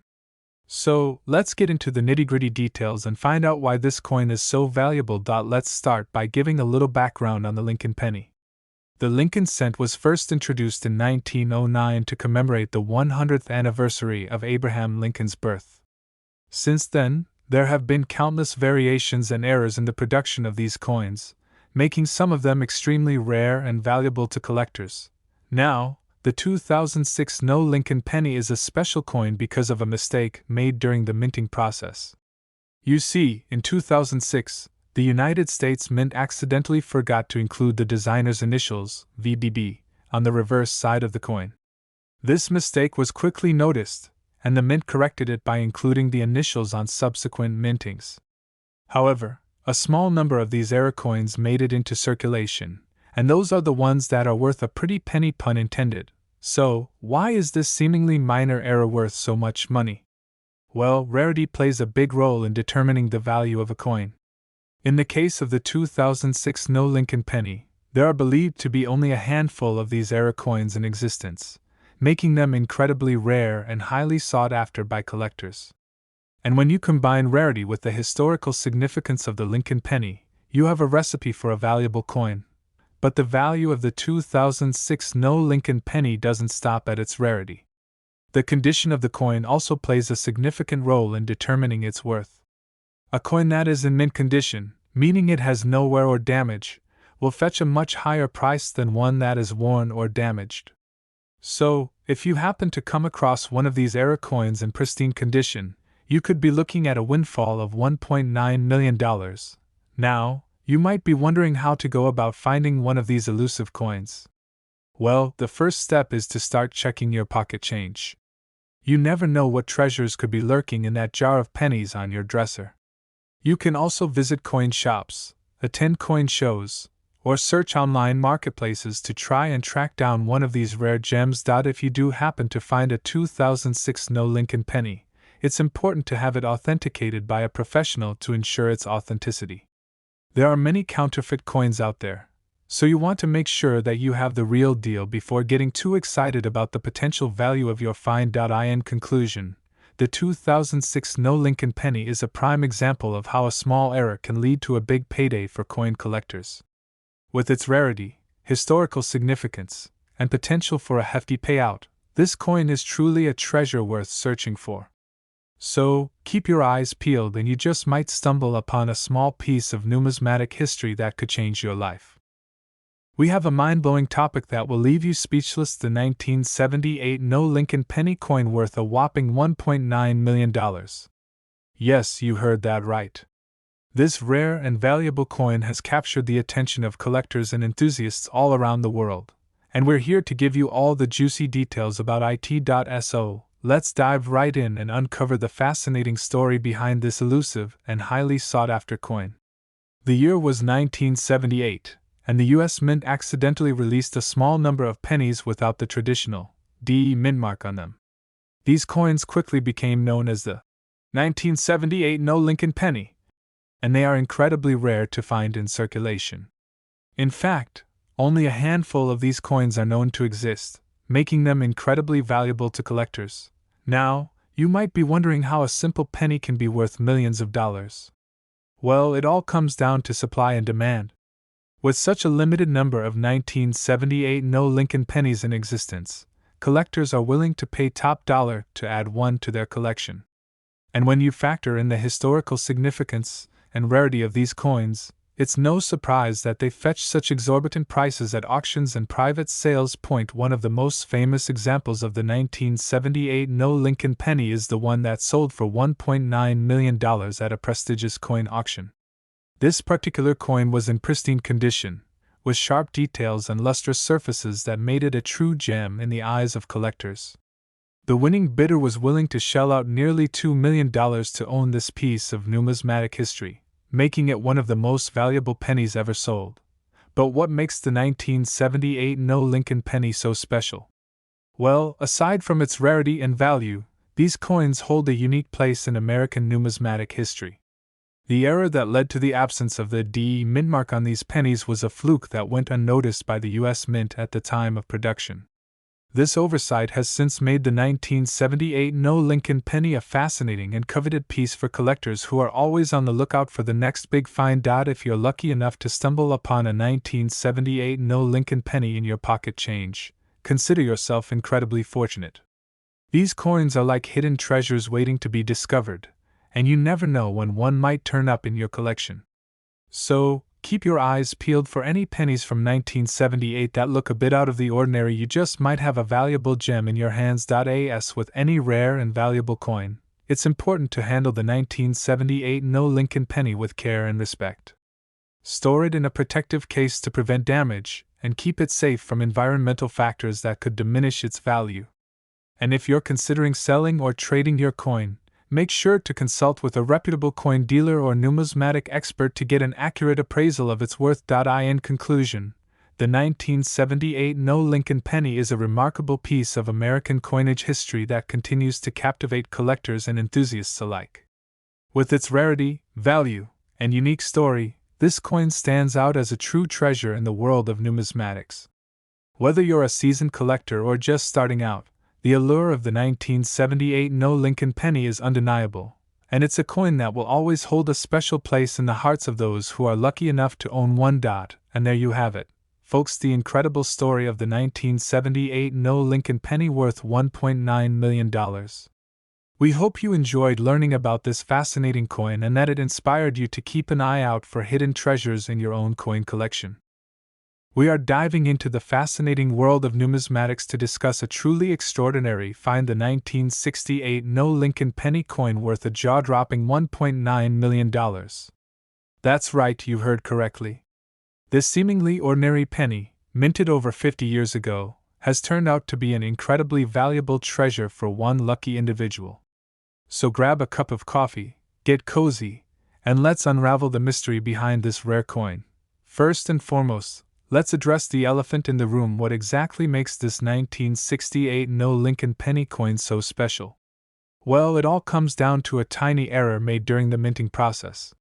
So, let's get into the nitty-gritty details and find out why this coin is so valuable. Let's start by giving a little background on the Lincoln penny. The Lincoln cent was first introduced in 1909 to commemorate the 100th anniversary of Abraham Lincoln's birth. Since then, there have been countless variations and errors in the production of these coins, making some of them extremely rare and valuable to collectors. Now, the 2006 No Lincoln penny is a special coin because of a mistake made during the minting process. You see, in 2006, the United States Mint accidentally forgot to include the designer's initials, VBB, on the reverse side of the coin. This mistake was quickly noticed, and the Mint corrected it by including the initials on subsequent mintings. However, a small number of these error coins made it into circulation, and those are the ones that are worth a pretty penny, pun intended. So, why is this seemingly minor error worth so much money? Well, rarity plays a big role in determining the value of a coin. In the case of the 2006 No Lincoln penny, there are believed to be only a handful of these error coins in existence, making them incredibly rare and highly sought after by collectors. And when you combine rarity with the historical significance of the Lincoln penny, you have a recipe for a valuable coin. But the value of the 2006 No Lincoln penny doesn't stop at its rarity. The condition of the coin also plays a significant role in determining its worth. A coin that is in mint condition, meaning it has no wear or damage, will fetch a much higher price than one that is worn or damaged. So, if you happen to come across one of these error coins in pristine condition, you could be looking at a windfall of $1.9 million. Now, you might be wondering how to go about finding one of these elusive coins. Well, the first step is to start checking your pocket change. You never know what treasures could be lurking in that jar of pennies on your dresser. You can also visit coin shops, attend coin shows, or search online marketplaces to try and track down one of these rare gems. If you do happen to find a 2006 No Lincoln penny, it's important to have it authenticated by a professional to ensure its authenticity. There are many counterfeit coins out there, so you want to make sure that you have the real deal before getting too excited about the potential value of your find. In conclusion, the 2006 No Lincoln penny is a prime example of how a small error can lead to a big payday for coin collectors. With its rarity, historical significance, and potential for a hefty payout, this coin is truly a treasure worth searching for. So, keep your eyes peeled and you just might stumble upon a small piece of numismatic history that could change your life. We have a mind-blowing topic that will leave you speechless: the 1978 No Lincoln penny coin worth a whopping $1.9 million. Yes, you heard that right. This rare and valuable coin has captured the attention of collectors and enthusiasts all around the world, and we're here to give you all the juicy details about it. So, let's dive right in and uncover the fascinating story behind this elusive and highly sought-after coin. The year was 1978, and the U.S. Mint accidentally released a small number of pennies without the traditional DE mint mark on them. These coins quickly became known as the 1978 No Lincoln penny, and they are incredibly rare to find in circulation. In fact, only a handful of these coins are known to exist, making them incredibly valuable to collectors. Now, you might be wondering how a simple penny can be worth millions of dollars. Well, it all comes down to supply and demand. With such a limited number of 1978 No Lincoln pennies in existence, collectors are willing to pay top dollar to add one to their collection. And when you factor in the historical significance and rarity of these coins, it's no surprise that they fetch such exorbitant prices at auctions and private sales. One of the most famous examples of the 1978 No Lincoln penny is the one that sold for $1.9 million at a prestigious coin auction. This particular coin was in pristine condition, with sharp details and lustrous surfaces that made it a true gem in the eyes of collectors. The winning bidder was willing to shell out nearly $2 million to own this piece of numismatic history, making it one of the most valuable pennies ever sold. But what makes the 1978 No Lincoln penny so special? Well, aside from its rarity and value, these coins hold a unique place in American numismatic history. The error that led to the absence of the DE mint mark on these pennies was a fluke that went unnoticed by the U.S. Mint at the time of production. This oversight has since made the 1978 No Lincoln penny a fascinating and coveted piece for collectors who are always on the lookout for the next big find. If you're lucky enough to stumble upon a 1978 No Lincoln penny in your pocket change, consider yourself incredibly fortunate. These coins are like hidden treasures waiting to be discovered, and you never know when one might turn up in your collection. So, keep your eyes peeled for any pennies from 1978 that look a bit out of the ordinary. You just might have a valuable gem in your hands. As with any rare and valuable coin, it's important to handle the 1978 No Lincoln penny with care and respect. Store it in a protective case to prevent damage, and keep it safe from environmental factors that could diminish its value. And if you're considering selling or trading your coin, make sure to consult with a reputable coin dealer or numismatic expert to get an accurate appraisal of its worth. In conclusion, the 1978 No Lincoln penny is a remarkable piece of American coinage history that continues to captivate collectors and enthusiasts alike. With its rarity, value, and unique story, this coin stands out as a true treasure in the world of numismatics. Whether you're a seasoned collector or just starting out, the allure of the 1978 No Lincoln penny is undeniable, and it's a coin that will always hold a special place in the hearts of those who are lucky enough to own one. And there you have it, folks, the incredible story of the 1978 No Lincoln penny worth $1.9 million. We hope you enjoyed learning about this fascinating coin and that it inspired you to keep an eye out for hidden treasures in your own coin collection. We are diving into the fascinating world of numismatics to discuss a truly extraordinary find, the 1968 No Lincoln penny coin worth a jaw-dropping $1.9 million. That's right, you heard correctly. This seemingly ordinary penny, minted over 50 years ago, has turned out to be an incredibly valuable treasure for one lucky individual. So grab a cup of coffee, get cozy, and let's unravel the mystery behind this rare coin. First and foremost, let's address the elephant in the room. What exactly makes this 1968 No Lincoln penny coin so special? Well, it all comes down to a tiny error made during the minting process.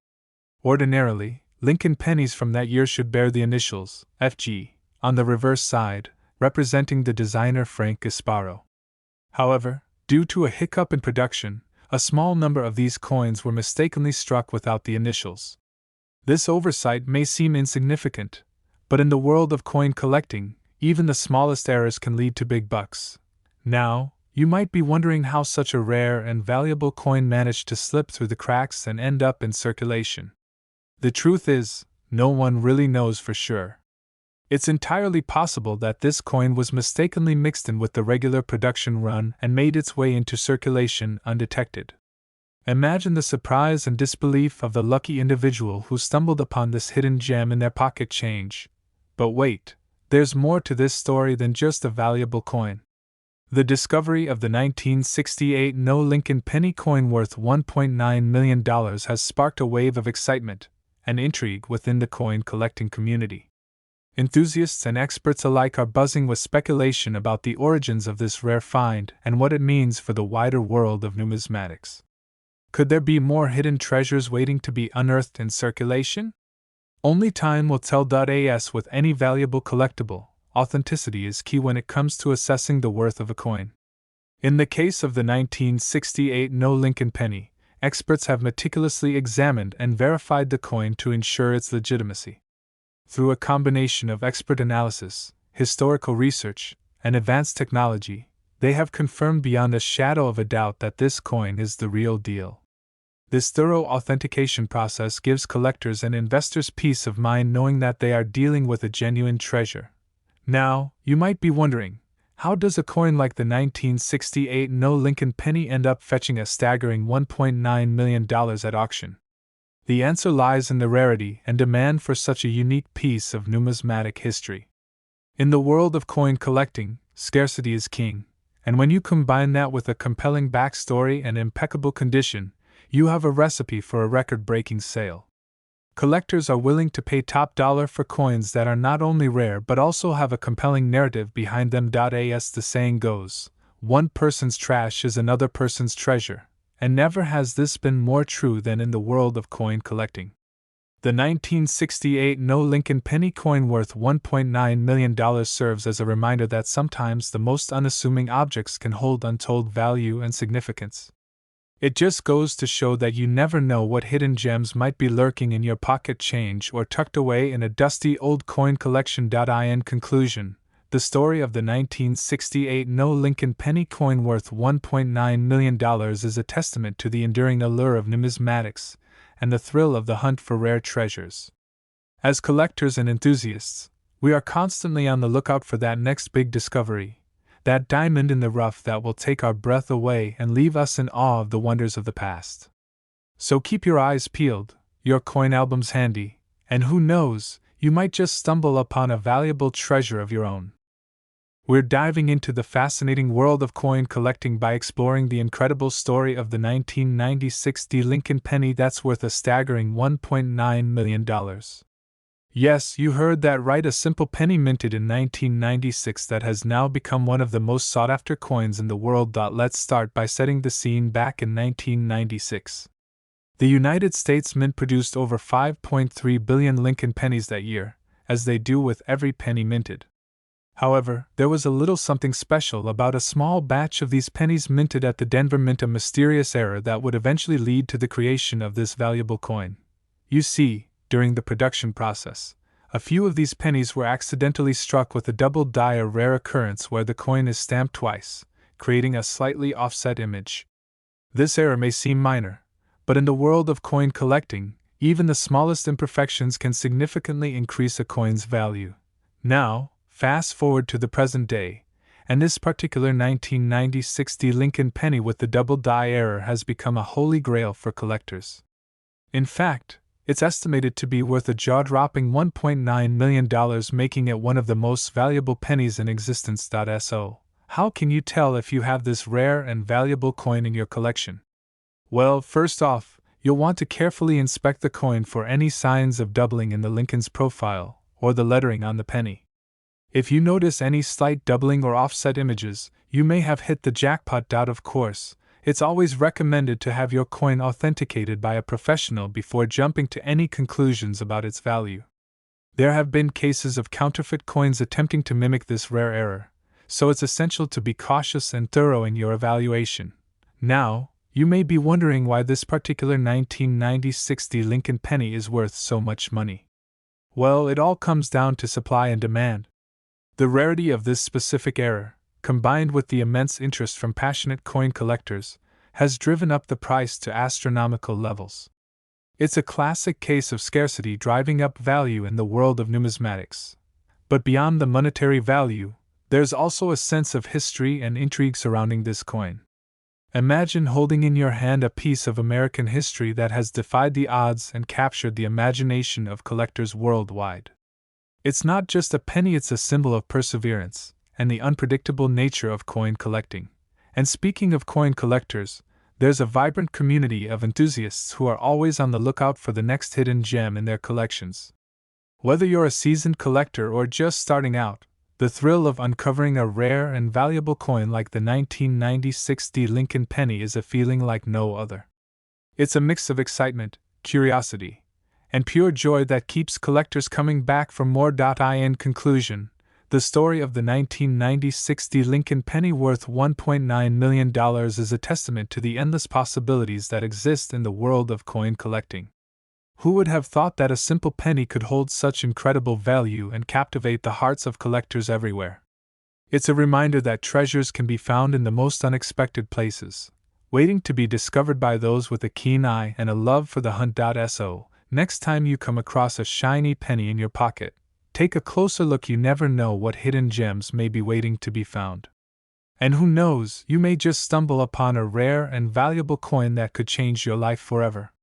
Ordinarily, Lincoln pennies from that year should bear the initials FG on the reverse side, representing the designer Frank Gasparo. However, due to a hiccup in production, a small number of these coins were mistakenly struck without the initials. This oversight may seem insignificant, but in the world of coin collecting, even the smallest errors can lead to big bucks. Now, you might be wondering how such a rare and valuable coin managed to slip through the cracks and end up in circulation. The truth is, no one really knows for sure. It's entirely possible that this coin was mistakenly mixed in with the regular production run and made its way into circulation undetected. Imagine the surprise and disbelief of the lucky individual who stumbled upon this hidden gem in their pocket change. But wait, there's more to this story than just a valuable coin. The discovery of the 1968 No Lincoln penny coin worth $1.9 million has sparked a wave of excitement and intrigue within the coin collecting community. Enthusiasts and experts alike are buzzing with speculation about the origins of this rare find and what it means for the wider world of numismatics. Could there be more hidden treasures waiting to be unearthed in circulation? Only time will tell. As with any valuable collectible, authenticity is key when it comes to assessing the worth of a coin. In the case of the 1968 No Lincoln penny, experts have meticulously examined and verified the coin to ensure its legitimacy. Through a combination of expert analysis, historical research, and advanced technology, they have confirmed beyond a shadow of a doubt that this coin is the real deal. This thorough authentication process gives collectors and investors peace of mind knowing that they are dealing with a genuine treasure. Now, you might be wondering, how does a coin like the 1968 No Lincoln penny end up fetching a staggering $1.9 million at auction? The answer lies in the rarity and demand for such a unique piece of numismatic history. In the world of coin collecting, scarcity is king, and when you combine that with a compelling backstory and impeccable condition, you have a recipe for a record-breaking sale. Collectors are willing to pay top dollar for coins that are not only rare but also have a compelling narrative behind them. As the saying goes, one person's trash is another person's treasure, and never has this been more true than in the world of coin collecting. The 1968 No Lincoln penny coin worth $1.9 million serves as a reminder that sometimes the most unassuming objects can hold untold value and significance. It just goes to show that you never know what hidden gems might be lurking in your pocket change or tucked away in a dusty old coin collection. In conclusion, the story of the 1968 No Lincoln penny coin worth $1.9 million is a testament to the enduring allure of numismatics and the thrill of the hunt for rare treasures. As collectors and enthusiasts, we are constantly on the lookout for that next big discovery, that diamond in the rough that will take our breath away and leave us in awe of the wonders of the past. So keep your eyes peeled, your coin albums handy, and who knows, you might just stumble upon a valuable treasure of your own. We're diving into the fascinating world of coin collecting by exploring the incredible story of the 1996 Lincoln penny that's worth a staggering $1.9 million. Yes, you heard that right, a simple penny minted in 1996 that has now become one of the most sought-after coins in the world. Let's start by setting the scene back in 1996. The United States Mint produced over 5.3 billion Lincoln pennies that year, as they do with every penny minted. However, there was a little something special about a small batch of these pennies minted at the Denver Mint, a mysterious error that would eventually lead to the creation of this valuable coin. You see, during the production process, a few of these pennies were accidentally struck with a double die, a rare occurrence where the coin is stamped twice, creating a slightly offset image. This error may seem minor, but in the world of coin collecting, even the smallest imperfections can significantly increase a coin's value. Now, fast forward to the present day, and this particular 1996 Lincoln penny with the double die error has become a holy grail for collectors. In fact, it's estimated to be worth a jaw-dropping $1.9 million, making it one of the most valuable pennies in existence. So, how can you tell if you have this rare and valuable coin in your collection? Well, first off, you'll want to carefully inspect the coin for any signs of doubling in the Lincoln's profile or the lettering on the penny. If you notice any slight doubling or offset images, you may have hit the jackpot. Of course, it's always recommended to have your coin authenticated by a professional before jumping to any conclusions about its value. There have been cases of counterfeit coins attempting to mimic this rare error, so it's essential to be cautious and thorough in your evaluation. Now, you may be wondering why this particular 1996 Lincoln penny is worth so much money. Well, it all comes down to supply and demand. The rarity of this specific error, combined with the immense interest from passionate coin collectors, has driven up the price to astronomical levels. It's a classic case of scarcity driving up value in the world of numismatics. But beyond the monetary value, there's also a sense of history and intrigue surrounding this coin. Imagine holding in your hand a piece of American history that has defied the odds and captured the imagination of collectors worldwide. It's not just a penny, it's a symbol of perseverance and the unpredictable nature of coin collecting. And speaking of coin collectors, there's a vibrant community of enthusiasts who are always on the lookout for the next hidden gem in their collections. Whether you're a seasoned collector or just starting out, the thrill of uncovering a rare and valuable coin like the 1996 Lincoln penny is a feeling like no other. It's a mix of excitement, curiosity, and pure joy that keeps collectors coming back for more. In conclusion, the story of the 1996 Lincoln penny worth $1.9 million is a testament to the endless possibilities that exist in the world of coin collecting. Who would have thought that a simple penny could hold such incredible value and captivate the hearts of collectors everywhere? It's a reminder that treasures can be found in the most unexpected places, waiting to be discovered by those with a keen eye and a love for the hunt. So, next time you come across a shiny penny in your pocket, take a closer look. You never know what hidden gems may be waiting to be found. And who knows, you may just stumble upon a rare and valuable coin that could change your life forever.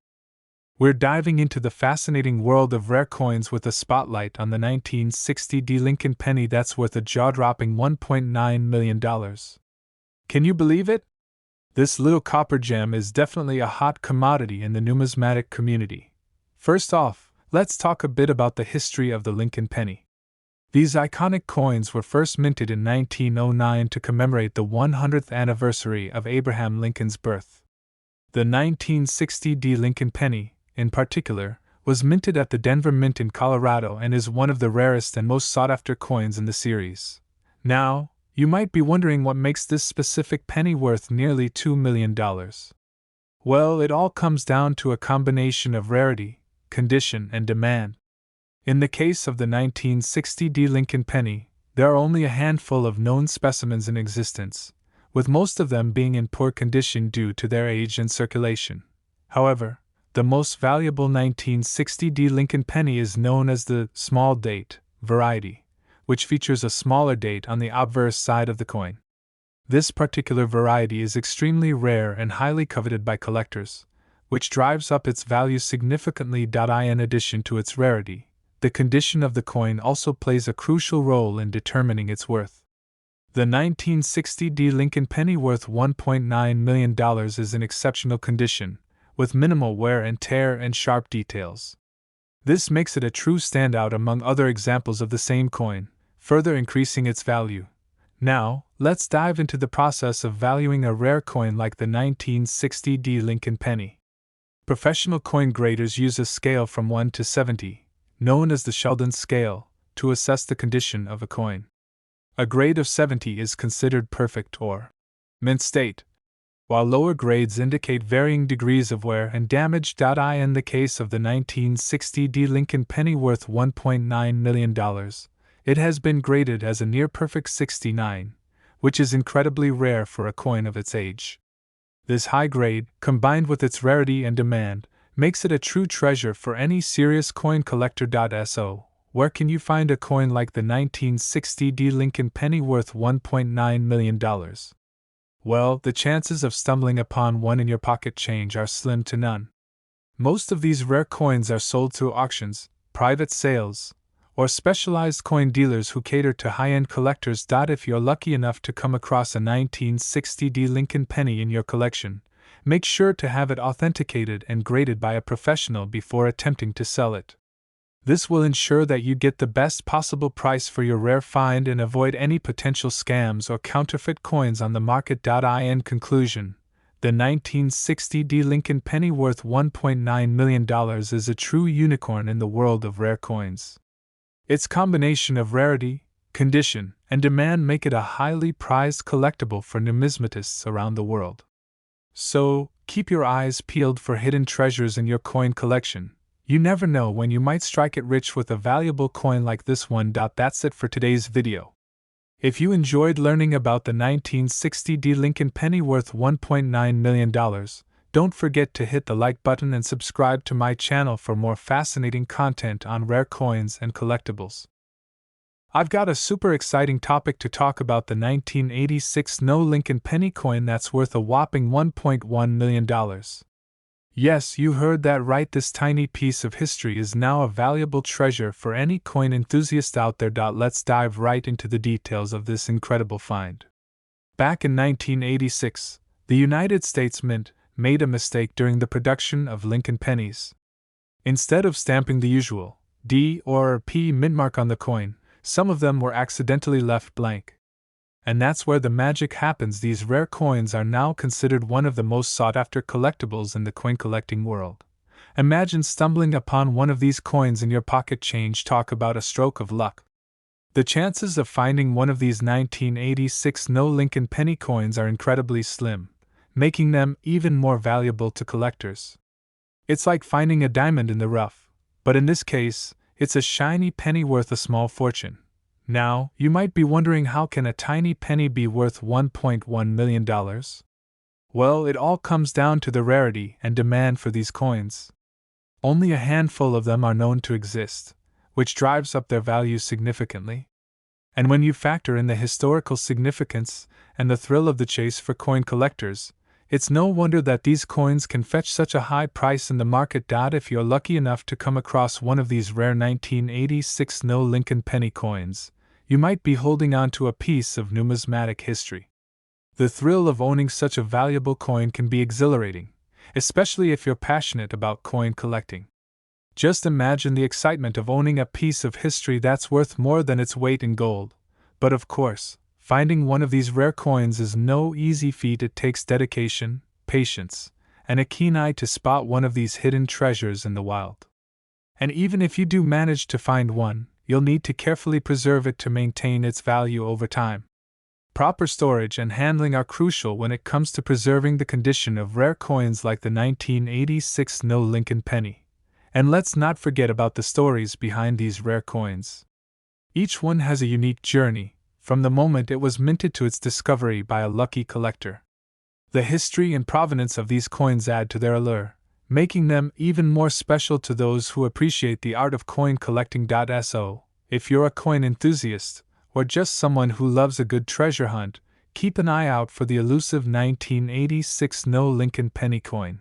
We're diving into the fascinating world of rare coins with a spotlight on the 1960 Lincoln penny that's worth a jaw-dropping $1.9 million. Can you believe it? This little copper gem is definitely a hot commodity in the numismatic community. First off, let's talk a bit about the history of the Lincoln penny. These iconic coins were first minted in 1909 to commemorate the 100th anniversary of Abraham Lincoln's birth. The 1960 Lincoln penny, in particular, was minted at the Denver Mint in Colorado and is one of the rarest and most sought-after coins in the series. Now, you might be wondering what makes this specific penny worth nearly $2 million. Well, it all comes down to a combination of rarity, condition, and demand. In the case of the 1960 D. Lincoln penny, there are only a handful of known specimens in existence, with most of them being in poor condition due to their age and circulation. However, the most valuable 1960 D. Lincoln penny is known as the small date variety, which features a smaller date on the obverse side of the coin. This particular variety is extremely rare and highly coveted by collectors, which drives up its value significantly. In addition to its rarity, the condition of the coin also plays a crucial role in determining its worth. The 1960 D. Lincoln penny worth $1.9 million is in exceptional condition, with minimal wear and tear and sharp details. This makes it a true standout among other examples of the same coin, further increasing its value. Now, let's dive into the process of valuing a rare coin like the 1960 D. Lincoln penny. Professional coin graders use a scale from 1 to 70, known as the Sheldon scale, to assess the condition of a coin. A grade of 70 is considered perfect or mint state, while lower grades indicate varying degrees of wear and damage. In the case of the 1960 D. Lincoln penny worth $1.9 million, it has been graded as a near-perfect 69, which is incredibly rare for a coin of its age. This high grade, combined with its rarity and demand, makes it a true treasure for any serious coin collector. So, where can you find a coin like the 1960 D. Lincoln penny worth $1.9 million? Well, the chances of stumbling upon one in your pocket change are slim to none. Most of these rare coins are sold through auctions, private sales, or specialized coin dealers who cater to high-end collectors. If you're lucky enough to come across a 1960 D. Lincoln penny in your collection, make sure to have it authenticated and graded by a professional before attempting to sell it. This will ensure that you get the best possible price for your rare find and avoid any potential scams or counterfeit coins on the market. In conclusion, the 1960 D. Lincoln penny worth $1.9 million is a true unicorn in the world of rare coins. Its combination of rarity, condition, and demand make it a highly prized collectible for numismatists around the world. So, keep your eyes peeled for hidden treasures in your coin collection. You never know when you might strike it rich with a valuable coin like this one. That's it for today's video. If you enjoyed learning about the 1960 D. Lincoln penny worth $1.9 million, don't forget to hit the like button and subscribe to my channel for more fascinating content on rare coins and collectibles. I've got a super exciting topic to talk about: the 1986 No Lincoln penny coin that's worth a whopping $1.1 million. Yes, you heard that right, this tiny piece of history is now a valuable treasure for any coin enthusiast out there. Let's dive right into the details of this incredible find. Back in 1986, the United States Mint made a mistake during the production of Lincoln pennies. Instead of stamping the usual D or P mint mark on the coin, some of them were accidentally left blank. And that's where the magic happens. These rare coins are now considered one of the most sought-after collectibles in the coin collecting world. Imagine stumbling upon one of these coins in your pocket change. Talk about a stroke of luck. The chances of finding one of these 1986 No Lincoln penny coins are incredibly slim, making them even more valuable to collectors. It's like finding a diamond in the rough, but in this case, it's a shiny penny worth a small fortune. Now, you might be wondering, how can a tiny penny be worth $1.1 million? Well, it all comes down to the rarity and demand for these coins. Only a handful of them are known to exist, which drives up their value significantly. And when you factor in the historical significance and the thrill of the chase for coin collectors, it's no wonder that these coins can fetch such a high price in the market. If you're lucky enough to come across one of these rare 1986 No Lincoln penny coins, you might be holding on to a piece of numismatic history. The thrill of owning such a valuable coin can be exhilarating, especially if you're passionate about coin collecting. Just imagine the excitement of owning a piece of history that's worth more than its weight in gold. But of course, finding one of these rare coins is no easy feat. It takes dedication, patience, and a keen eye to spot one of these hidden treasures in the wild. And even if you do manage to find one, you'll need to carefully preserve it to maintain its value over time. Proper storage and handling are crucial when it comes to preserving the condition of rare coins like the 1986 No Lincoln penny. And let's not forget about the stories behind these rare coins. Each one has a unique journey, from the moment it was minted to its discovery by a lucky collector. The history and provenance of these coins add to their allure, making them even more special to those who appreciate the art of coin collecting. So, if you're a coin enthusiast, or just someone who loves a good treasure hunt, keep an eye out for the elusive 1986 No Lincoln penny coin.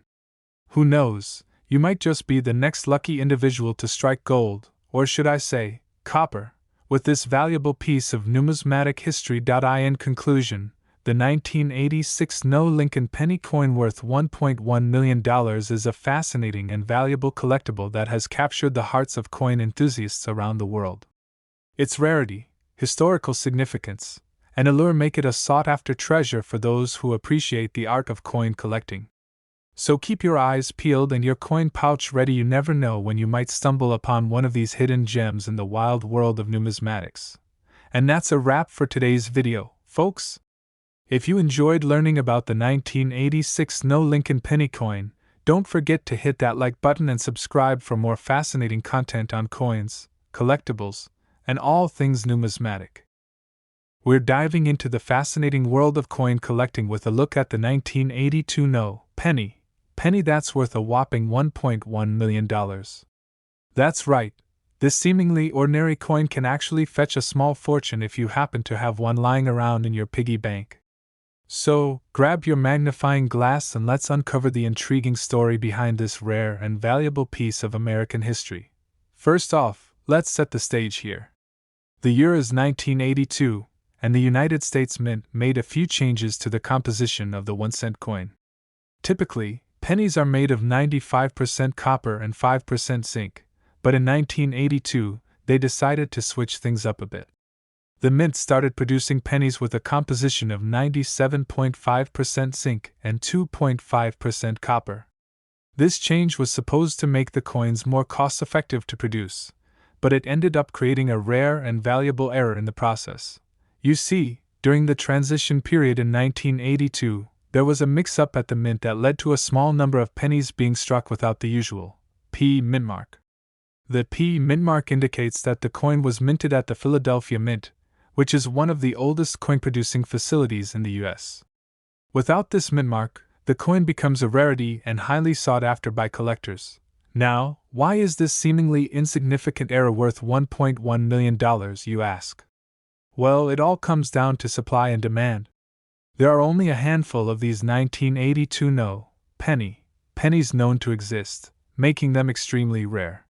Who knows, you might just be the next lucky individual to strike gold, or should I say, copper, with this valuable piece of numismatic history. In conclusion, the 1986 No Lincoln penny coin worth $1.1 million is a fascinating and valuable collectible that has captured the hearts of coin enthusiasts around the world. Its rarity, historical significance, and allure make it a sought-after treasure for those who appreciate the art of coin collecting. So keep your eyes peeled and your coin pouch ready. You never know when you might stumble upon one of these hidden gems in the wild world of numismatics. And that's a wrap for today's video, folks. If you enjoyed learning about the 1986 No Lincoln penny coin, don't forget to hit that like button and subscribe for more fascinating content on coins, collectibles, and all things numismatic. We're diving into the fascinating world of coin collecting with a look at the 1982 No penny that's worth a whopping $1.1 million. That's right, this seemingly ordinary coin can actually fetch a small fortune if you happen to have one lying around in your piggy bank. So, grab your magnifying glass and let's uncover the intriguing story behind this rare and valuable piece of American history. First off, let's set the stage here. The year is 1982, and the United States Mint made a few changes to the composition of the 1-cent coin. Typically, pennies are made of 95% copper and 5% zinc, but in 1982, they decided to switch things up a bit. The Mint started producing pennies with a composition of 97.5% zinc and 2.5% copper. This change was supposed to make the coins more cost-effective to produce, but it ended up creating a rare and valuable error in the process. You see, during the transition period in 1982, there was a mix-up at the Mint that led to a small number of pennies being struck without the usual P Mint mark. The P Mint mark indicates that the coin was minted at the Philadelphia Mint, which is one of the oldest coin-producing facilities in the U.S. Without this mint mark, the coin becomes a rarity and highly sought after by collectors. Now, why is this seemingly insignificant error worth $1.1 million, you ask? Well, it all comes down to supply and demand. There are only a handful of these 1982 No pennies known to exist, making them extremely rare.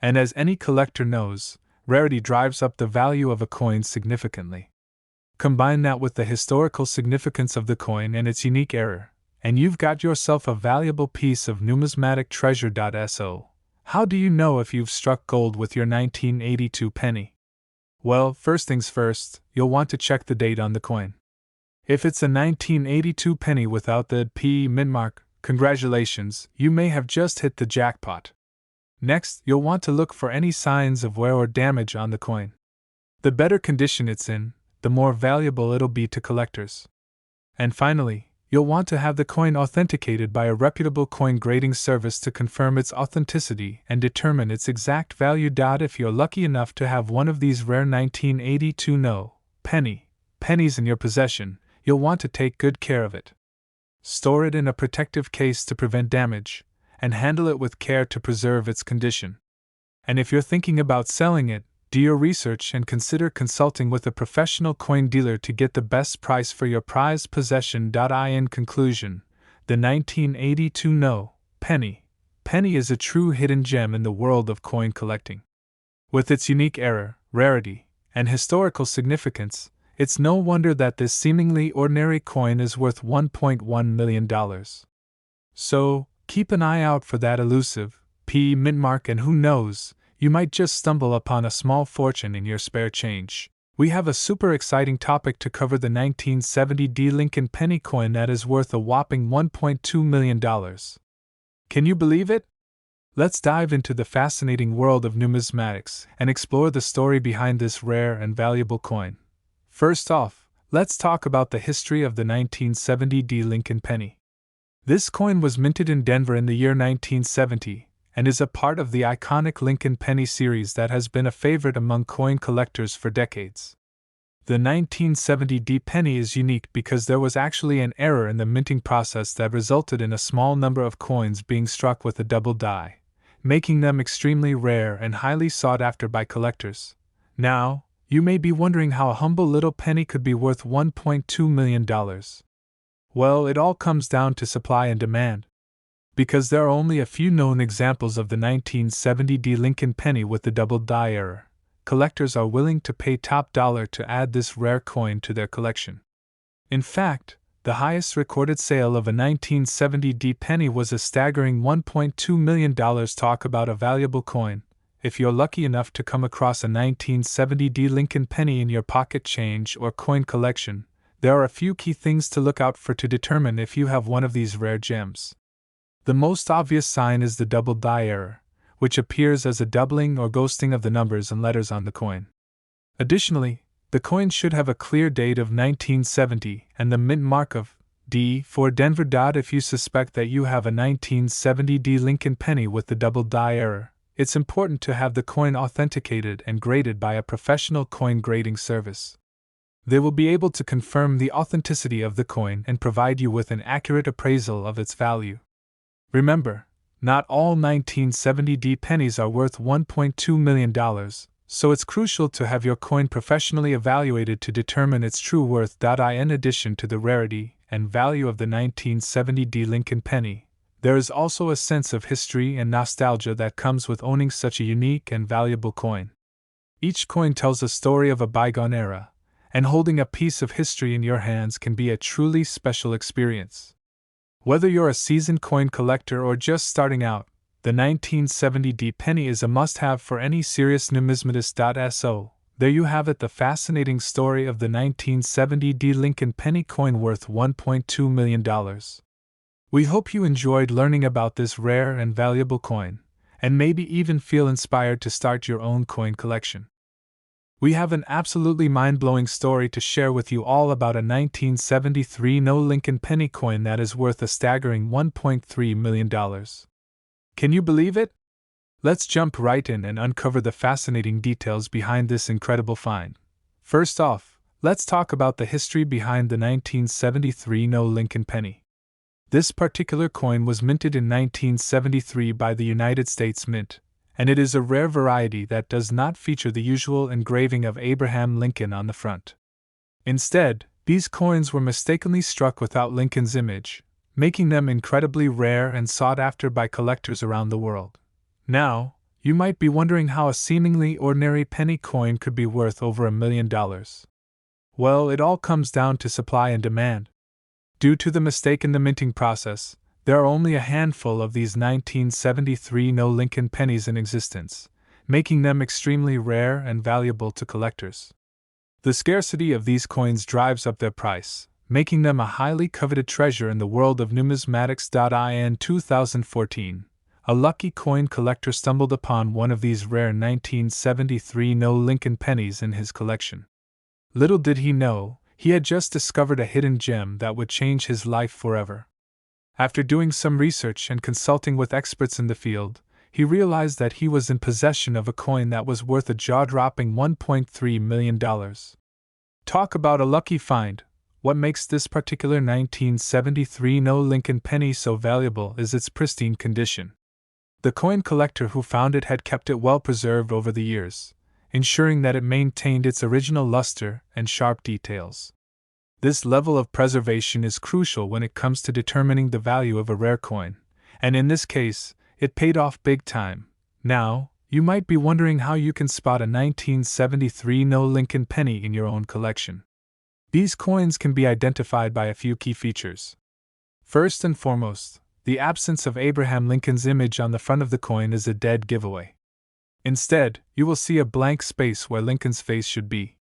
And as any collector knows, rarity drives up the value of a coin significantly. Combine that with the historical significance of the coin and its unique error, and you've got yourself a valuable piece of numismatic treasure. So, how do you know if you've struck gold with your 1982 penny? Well, first things first, you'll want to check the date on the coin. If it's a 1982 penny without the P Mint mark, congratulations, you may have just hit the jackpot. Next, you'll want to look for any signs of wear or damage on the coin. The better condition it's in, the more valuable it'll be to collectors. And finally, you'll want to have the coin authenticated by a reputable coin grading service to confirm its authenticity and determine its exact value. If you're lucky enough to have one of these rare 1982 No pennies in your possession, you'll want to take good care of it. Store it in a protective case to prevent damage, and handle it with care to preserve its condition. And if you're thinking about selling it, do your research and consider consulting with a professional coin dealer to get the best price for your prized possession. In conclusion, the 1982 No penny is a true hidden gem in the world of coin collecting. With its unique error, rarity, and historical significance, it's no wonder that this seemingly ordinary coin is worth $1.1 million. So, keep an eye out for that elusive P Mint mark, and who knows, you might just stumble upon a small fortune in your spare change. We have a super exciting topic to cover: the 1970 D Lincoln penny coin that is worth a whopping $1.2 million. Can you believe it? Let's dive into the fascinating world of numismatics and explore the story behind this rare and valuable coin. First off, let's talk about the history of the 1970 Lincoln penny. This coin was minted in Denver in the year 1970 and is a part of the iconic Lincoln penny series that has been a favorite among coin collectors for decades. The 1970 penny is unique because there was actually an error in the minting process that resulted in a small number of coins being struck with a double die, making them extremely rare and highly sought after by collectors. Now, you may be wondering how a humble little penny could be worth $1.2 million. Well, it all comes down to supply and demand. Because there are only a few known examples of the 1970 Lincoln penny with the double die error, collectors are willing to pay top dollar to add this rare coin to their collection. In fact, the highest recorded sale of a 1970 penny was a staggering $1.2 million. Talk about a valuable coin. If you're lucky enough to come across a 1970 Lincoln penny in your pocket change or coin collection, there are a few key things to look out for to determine if you have one of these rare gems. The most obvious sign is the double die error, which appears as a doubling or ghosting of the numbers and letters on the coin. Additionally, the coin should have a clear date of 1970 and the mint mark of D for Denver. If you suspect that you have a 1970 Lincoln penny with the double die error, it's important to have the coin authenticated and graded by a professional coin grading service. They will be able to confirm the authenticity of the coin and provide you with an accurate appraisal of its value. Remember, not all 1970 pennies are worth $1.2 million, so it's crucial to have your coin professionally evaluated to determine its true worth. In addition to the rarity and value of the 1970 Lincoln penny, there is also a sense of history and nostalgia that comes with owning such a unique and valuable coin. Each coin tells a story of a bygone era, and holding a piece of history in your hands can be a truly special experience. Whether you're a seasoned coin collector or just starting out, the 1970 penny is a must-have for any serious numismatist. So, there you have it, the fascinating story of the 1970 Lincoln penny coin worth $1.2 million. We hope you enjoyed learning about this rare and valuable coin, and maybe even feel inspired to start your own coin collection. We have an absolutely mind-blowing story to share with you all about a 1973 Lincoln penny coin that is worth a staggering $1.3 million. Can you believe it? Let's jump right in and uncover the fascinating details behind this incredible find. First off, let's talk about the history behind the 1973 Lincoln penny. This particular coin was minted in 1973 by the United States Mint, and it is a rare variety that does not feature the usual engraving of Abraham Lincoln on the front. Instead, these coins were mistakenly struck without Lincoln's image, making them incredibly rare and sought after by collectors around the world. Now, you might be wondering how a seemingly ordinary penny coin could be worth over $1 million. Well, it all comes down to supply and demand. Due to the mistake in the minting process, there are only a handful of these 1973 Lincoln pennies in existence, making them extremely rare and valuable to collectors. The scarcity of these coins drives up their price, making them a highly coveted treasure in the world of numismatics. In 2014, a lucky coin collector stumbled upon one of these rare 1973 Lincoln pennies in his collection. Little did he know, he had just discovered a hidden gem that would change his life forever. After doing some research and consulting with experts in the field, he realized that he was in possession of a coin that was worth a jaw-dropping $1.3 million. Talk about a lucky find. What makes this particular 1973 Lincoln penny so valuable is its pristine condition. The coin collector who found it had kept it well preserved over the years, ensuring that it maintained its original luster and sharp details. This level of preservation is crucial when it comes to determining the value of a rare coin, and in this case, it paid off big time. Now, you might be wondering how you can spot a 1973 Lincoln penny in your own collection. These coins can be identified by a few key features. First and foremost, the absence of Abraham Lincoln's image on the front of the coin is a dead giveaway. Instead, you will see a blank space where Lincoln's face should be.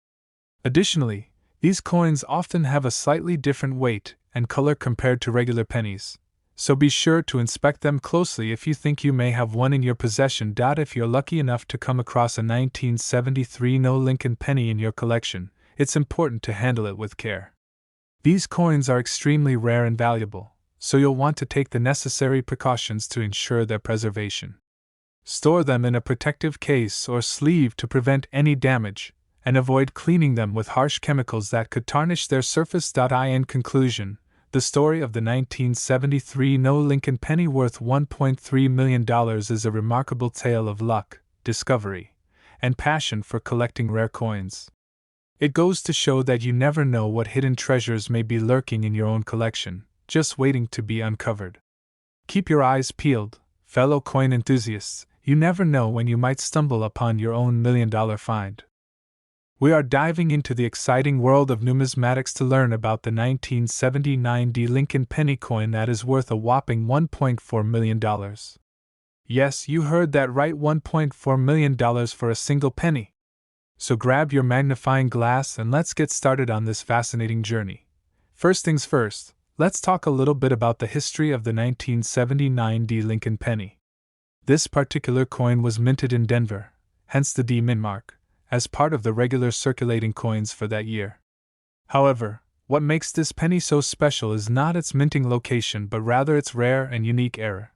Additionally, these coins often have a slightly different weight and color compared to regular pennies, so be sure to inspect them closely if you think you may have one in your possession. If you're lucky enough to come across a 1973 No Lincoln penny in your collection, it's important to handle it with care. These coins are extremely rare and valuable, so you'll want to take the necessary precautions to ensure their preservation. Store them in a protective case or sleeve to prevent any damage, and avoid cleaning them with harsh chemicals that could tarnish their surface. In conclusion, the story of the 1973 No Lincoln penny worth $1.3 million is a remarkable tale of luck, discovery, and passion for collecting rare coins. It goes to show that you never know what hidden treasures may be lurking in your own collection, just waiting to be uncovered. Keep your eyes peeled, fellow coin enthusiasts. You never know when you might stumble upon your own million-dollar find. We are diving into the exciting world of numismatics to learn about the 1979 Lincoln penny coin that is worth a whopping $1.4 million. Yes, you heard that right, $1.4 million for a single penny. So grab your magnifying glass and let's get started on this fascinating journey. First things first, let's talk a little bit about the history of the 1979 Lincoln penny. This particular coin was minted in Denver, hence the D mint mark, as part of the regular circulating coins for that year. However, what makes this penny so special is not its minting location but rather its rare and unique era.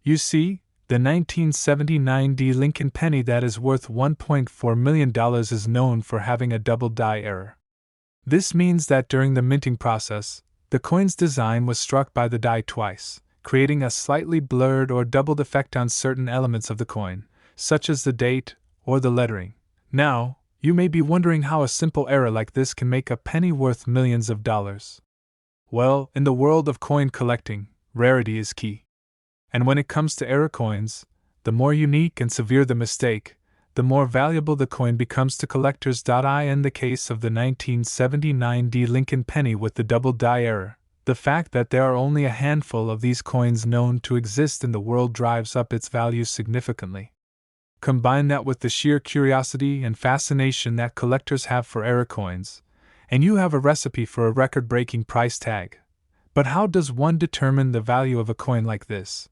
You see, the 1979 Lincoln penny that is worth $1.4 million is known for having a double die error. This means that during the minting process, the coin's design was struck by the die twice, creating a slightly blurred or doubled effect on certain elements of the coin, such as the date or the lettering. Now, you may be wondering how a simple error like this can make a penny worth millions of dollars. Well, in the world of coin collecting, rarity is key. And when it comes to error coins, the more unique and severe the mistake, the more valuable the coin becomes to collectors. In the case of the 1979 Lincoln penny with the double die error, the fact that there are only a handful of these coins known to exist in the world drives up its value significantly. Combine that with the sheer curiosity and fascination that collectors have for error coins, and you have a recipe for a record-breaking price tag. But how does one determine the value of a coin like this?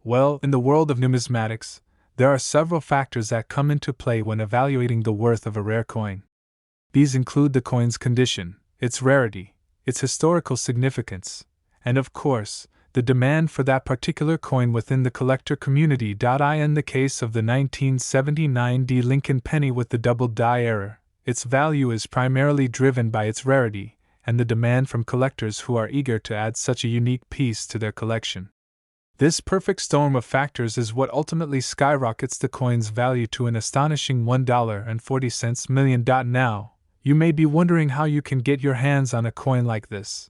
Well, in the world of numismatics, there are several factors that come into play when evaluating the worth of a rare coin. These include the coin's condition, its rarity, its historical significance, and of course, the demand for that particular coin within the collector community. In the case of the 1979 Lincoln penny with the double die error, its value is primarily driven by its rarity and the demand from collectors who are eager to add such a unique piece to their collection. This perfect storm of factors is what ultimately skyrockets the coin's value to an astonishing $1.40 million. Now, you may be wondering how you can get your hands on a coin like this.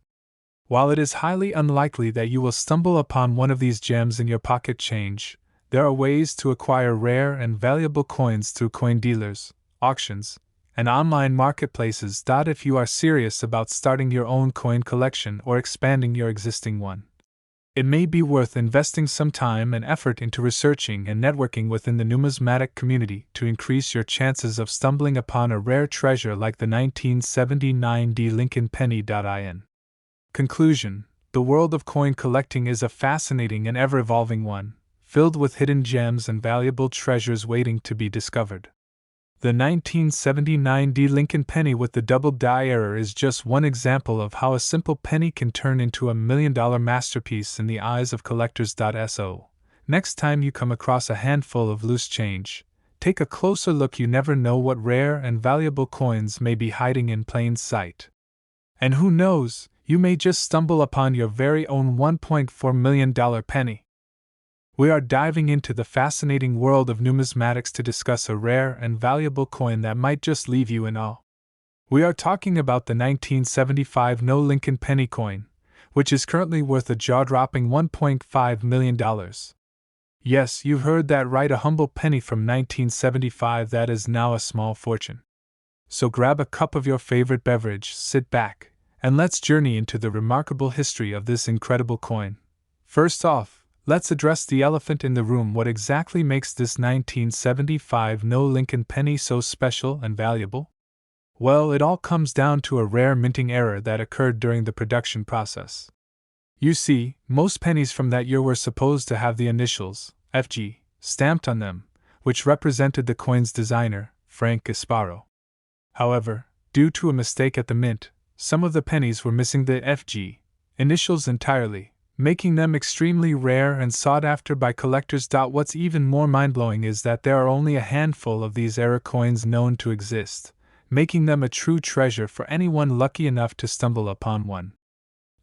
While it is highly unlikely that you will stumble upon one of these gems in your pocket change, there are ways to acquire rare and valuable coins through coin dealers, auctions, and online marketplaces. If you are serious about starting your own coin collection or expanding your existing one, it may be worth investing some time and effort into researching and networking within the numismatic community to increase your chances of stumbling upon a rare treasure like the 1979 Lincoln penny. In conclusion, the world of coin collecting is a fascinating and ever-evolving one, filled with hidden gems and valuable treasures waiting to be discovered. The 1979 Lincoln penny with the double die error is just one example of how a simple penny can turn into a million-dollar masterpiece in the eyes of collectors. So, next time you come across a handful of loose change, take a closer look. You never know what rare and valuable coins may be hiding in plain sight. And who knows, you may just stumble upon your very own $1.4 million penny. We are diving into the fascinating world of numismatics to discuss a rare and valuable coin that might just leave you in awe. We are talking about the 1975 No Lincoln penny coin, which is currently worth a jaw-dropping $1.5 million. Yes, you've heard that right, a humble penny from 1975 that is now a small fortune. So grab a cup of your favorite beverage, sit back, and let's journey into the remarkable history of this incredible coin. First off, let's address the elephant in the room. What exactly makes this 1975 No Lincoln penny so special and valuable? Well, it all comes down to a rare minting error that occurred during the production process. You see, most pennies from that year were supposed to have the initials, FG, stamped on them, which represented the coin's designer, Frank Gasparo. However, due to a mistake at the mint, some of the pennies were missing the FG initials entirely, making them extremely rare and sought after by collectors. What's even more mind-blowing is that there are only a handful of these error coins known to exist, making them a true treasure for anyone lucky enough to stumble upon one.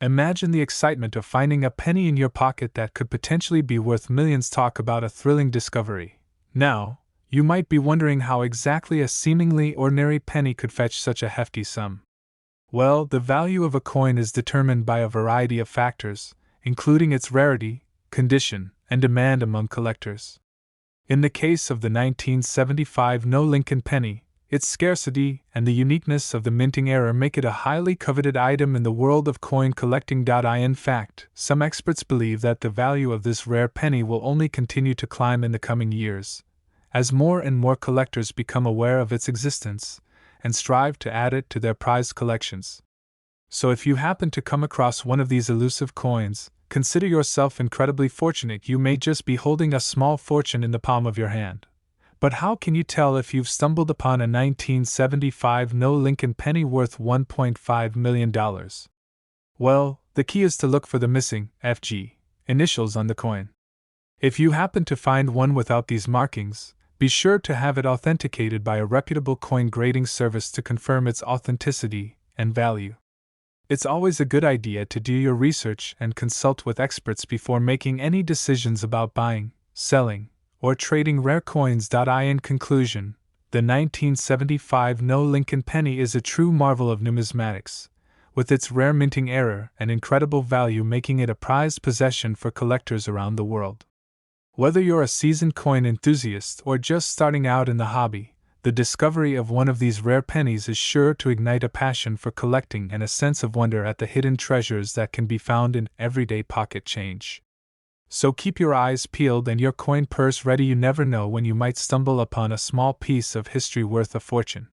Imagine the excitement of finding a penny in your pocket that could potentially be worth millions. Talk about a thrilling discovery. Now, you might be wondering how exactly a seemingly ordinary penny could fetch such a hefty sum. Well, the value of a coin is determined by a variety of factors, including its rarity, condition, and demand among collectors. In the case of the 1975 No Lincoln penny, its scarcity and the uniqueness of the minting error make it a highly coveted item in the world of coin collecting. In fact, some experts believe that the value of this rare penny will only continue to climb in the coming years, as more and more collectors become aware of its existence and strive to add it to their prized collections. So if you happen to come across one of these elusive coins, consider yourself incredibly fortunate. You may just be holding a small fortune in the palm of your hand. But how can you tell if you've stumbled upon a 1975 No Lincoln penny worth $1.5 million? Well, the key is to look for the missing FG initials on the coin. If you happen to find one without these markings, be sure to have it authenticated by a reputable coin grading service to confirm its authenticity and value. It's always a good idea to do your research and consult with experts before making any decisions about buying, selling, or trading rare coins. In conclusion, the 1975 No Lincoln penny is a true marvel of numismatics, with its rare minting error and incredible value making it a prized possession for collectors around the world. Whether you're a seasoned coin enthusiast or just starting out in the hobby, the discovery of one of these rare pennies is sure to ignite a passion for collecting and a sense of wonder at the hidden treasures that can be found in everyday pocket change. So keep your eyes peeled and your coin purse ready. You never know when you might stumble upon a small piece of history worth a fortune.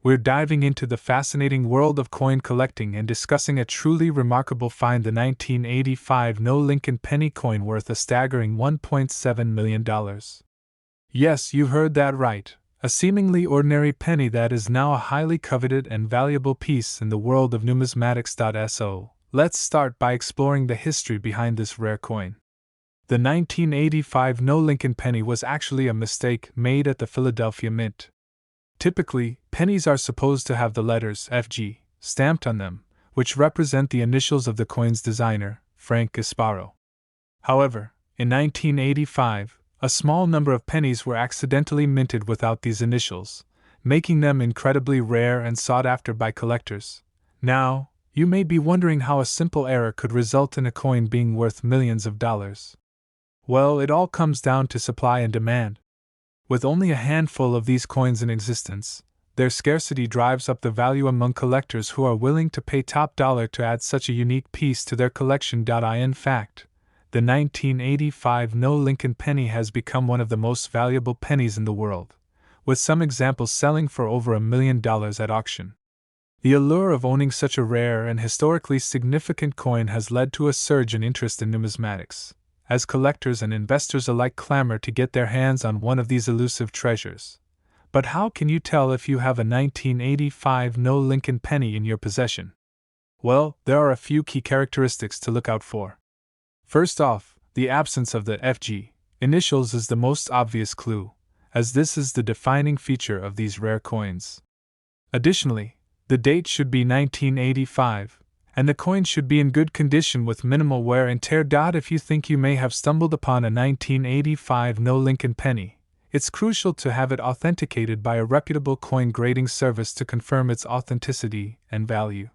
We're diving into the fascinating world of coin collecting and discussing a truly remarkable find, the 1985 No Lincoln penny coin worth a staggering $1.7 million. Yes, you heard that right, a seemingly ordinary penny that is now a highly coveted and valuable piece in the world of numismatics. So, let's start by exploring the history behind this rare coin. The 1985 No Lincoln penny was actually a mistake made at the Philadelphia Mint. Typically, pennies are supposed to have the letters FG stamped on them, which represent the initials of the coin's designer, Frank Gasparo. However, in 1985, a small number of pennies were accidentally minted without these initials, making them incredibly rare and sought after by collectors. Now, you may be wondering how a simple error could result in a coin being worth millions of dollars. Well, it all comes down to supply and demand. With only a handful of these coins in existence, their scarcity drives up the value among collectors who are willing to pay top dollar to add such a unique piece to their collection. In fact, the 1985 No Lincoln penny has become one of the most valuable pennies in the world, with some examples selling for over $1 million at auction. The allure of owning such a rare and historically significant coin has led to a surge in interest in numismatics, as collectors and investors alike clamor to get their hands on one of these elusive treasures. But how can you tell if you have a 1985 No Lincoln penny in your possession? Well, there are a few key characteristics to look out for. First off, the absence of the FG initials is the most obvious clue, as this is the defining feature of these rare coins. Additionally, the date should be 1985, and the coin should be in good condition with minimal wear and tear. If you think you may have stumbled upon a 1985 No Lincoln penny, it's crucial to have it authenticated by a reputable coin grading service to confirm its authenticity and value.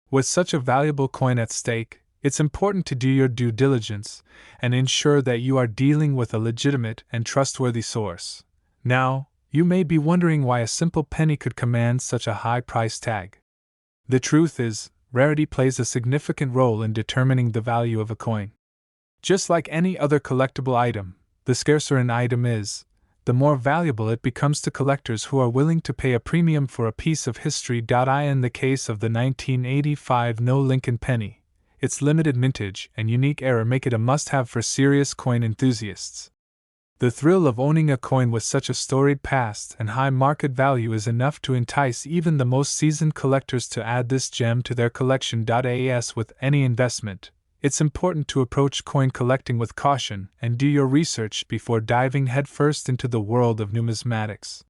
With such a valuable coin at stake, it's important to do your due diligence and ensure that you are dealing with a legitimate and trustworthy source. Now, you may be wondering why a simple penny could command such a high price tag. The truth is, rarity plays a significant role in determining the value of a coin. Just like any other collectible item, the scarcer an item is, the more valuable it becomes to collectors who are willing to pay a premium for a piece of history. In the case of the 1985 No Lincoln penny, its limited mintage and unique era make it a must-have for serious coin enthusiasts. The thrill of owning a coin with such a storied past and high market value is enough to entice even the most seasoned collectors to add this gem to their collection. As with any investment, it's important to approach coin collecting with caution and do your research before diving headfirst into the world of numismatics.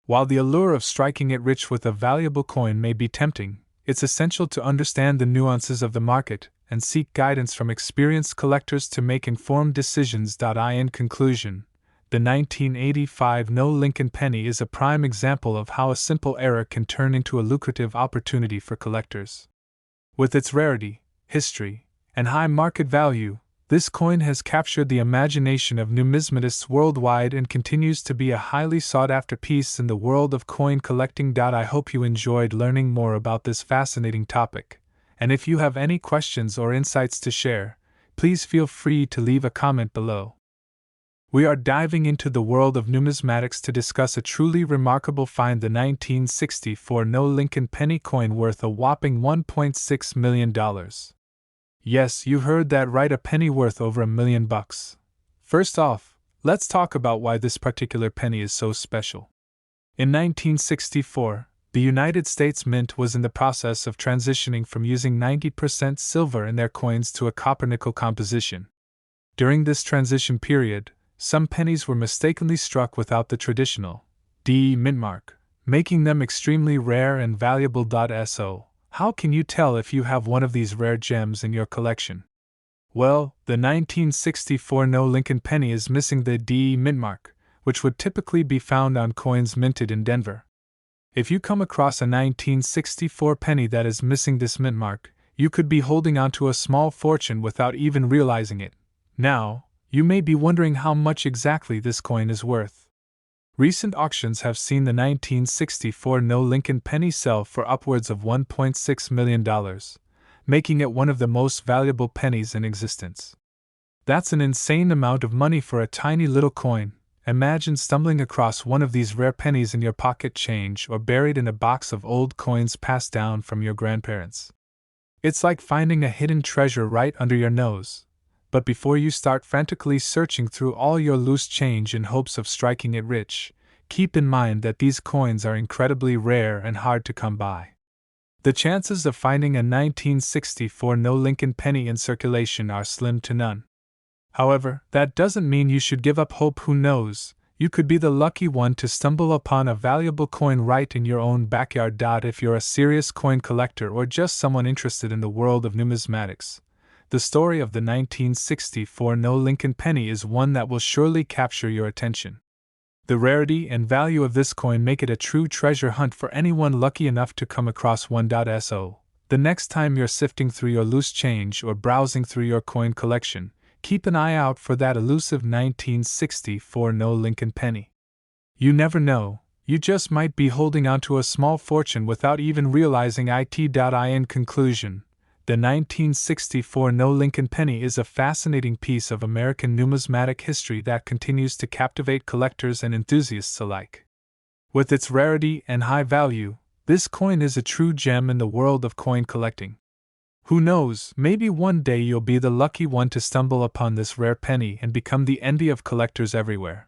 While the allure of striking it rich with a valuable coin may be tempting, it's essential to understand the nuances of the market and seek guidance from experienced collectors to make informed decisions. In conclusion, the 1985 No Lincoln Penny is a prime example of how a simple error can turn into a lucrative opportunity for collectors. With its rarity, history, and high market value, this coin has captured the imagination of numismatists worldwide and continues to be a highly sought-after piece in the world of coin collecting. I hope you enjoyed learning more about this fascinating topic, and if you have any questions or insights to share, please feel free to leave a comment below. We are diving into the world of numismatics to discuss a truly remarkable find, the 1964 No Lincoln Penny coin worth a whopping $1.6 million. Yes, you heard that right, a penny worth over $1 million. First off, let's talk about why this particular penny is so special. In 1964, the United States Mint was in the process of transitioning from using 90% silver in their coins to a copper-nickel composition. During this transition period, some pennies were mistakenly struck without the traditional DE mint mark, making them extremely rare and valuable. So, how can you tell if you have one of these rare gems in your collection? Well, the 1964 No Lincoln Penny is missing the DE mint mark, which would typically be found on coins minted in Denver. If you come across a 1964 penny that is missing this mint mark, you could be holding onto a small fortune without even realizing it. Now, you may be wondering how much exactly this coin is worth. Recent auctions have seen the 1964 No Lincoln Penny sell for upwards of $1.6 million, making it one of the most valuable pennies in existence. That's an insane amount of money for a tiny little coin. Imagine stumbling across one of these rare pennies in your pocket change or buried in a box of old coins passed down from your grandparents. It's like finding a hidden treasure right under your nose. But before you start frantically searching through all your loose change in hopes of striking it rich, keep in mind that these coins are incredibly rare and hard to come by. The chances of finding a 1964 No Lincoln Penny in circulation are slim to none. However, that doesn't mean you should give up hope. Who knows, you could be the lucky one to stumble upon a valuable coin right in your own backyard. If you're a serious coin collector or just someone interested in the world of numismatics, the story of the 1964 No Lincoln Penny is one that will surely capture your attention. The rarity and value of this coin make it a true treasure hunt for anyone lucky enough to come across one. So, the next time you're sifting through your loose change or browsing through your coin collection, keep an eye out for that elusive 1964 No Lincoln Penny. You never know, you just might be holding onto a small fortune without even realizing it. In conclusion, the 1964 No Lincoln Penny is a fascinating piece of American numismatic history that continues to captivate collectors and enthusiasts alike. With its rarity and high value, this coin is a true gem in the world of coin collecting. Who knows, maybe one day you'll be the lucky one to stumble upon this rare penny and become the envy of collectors everywhere.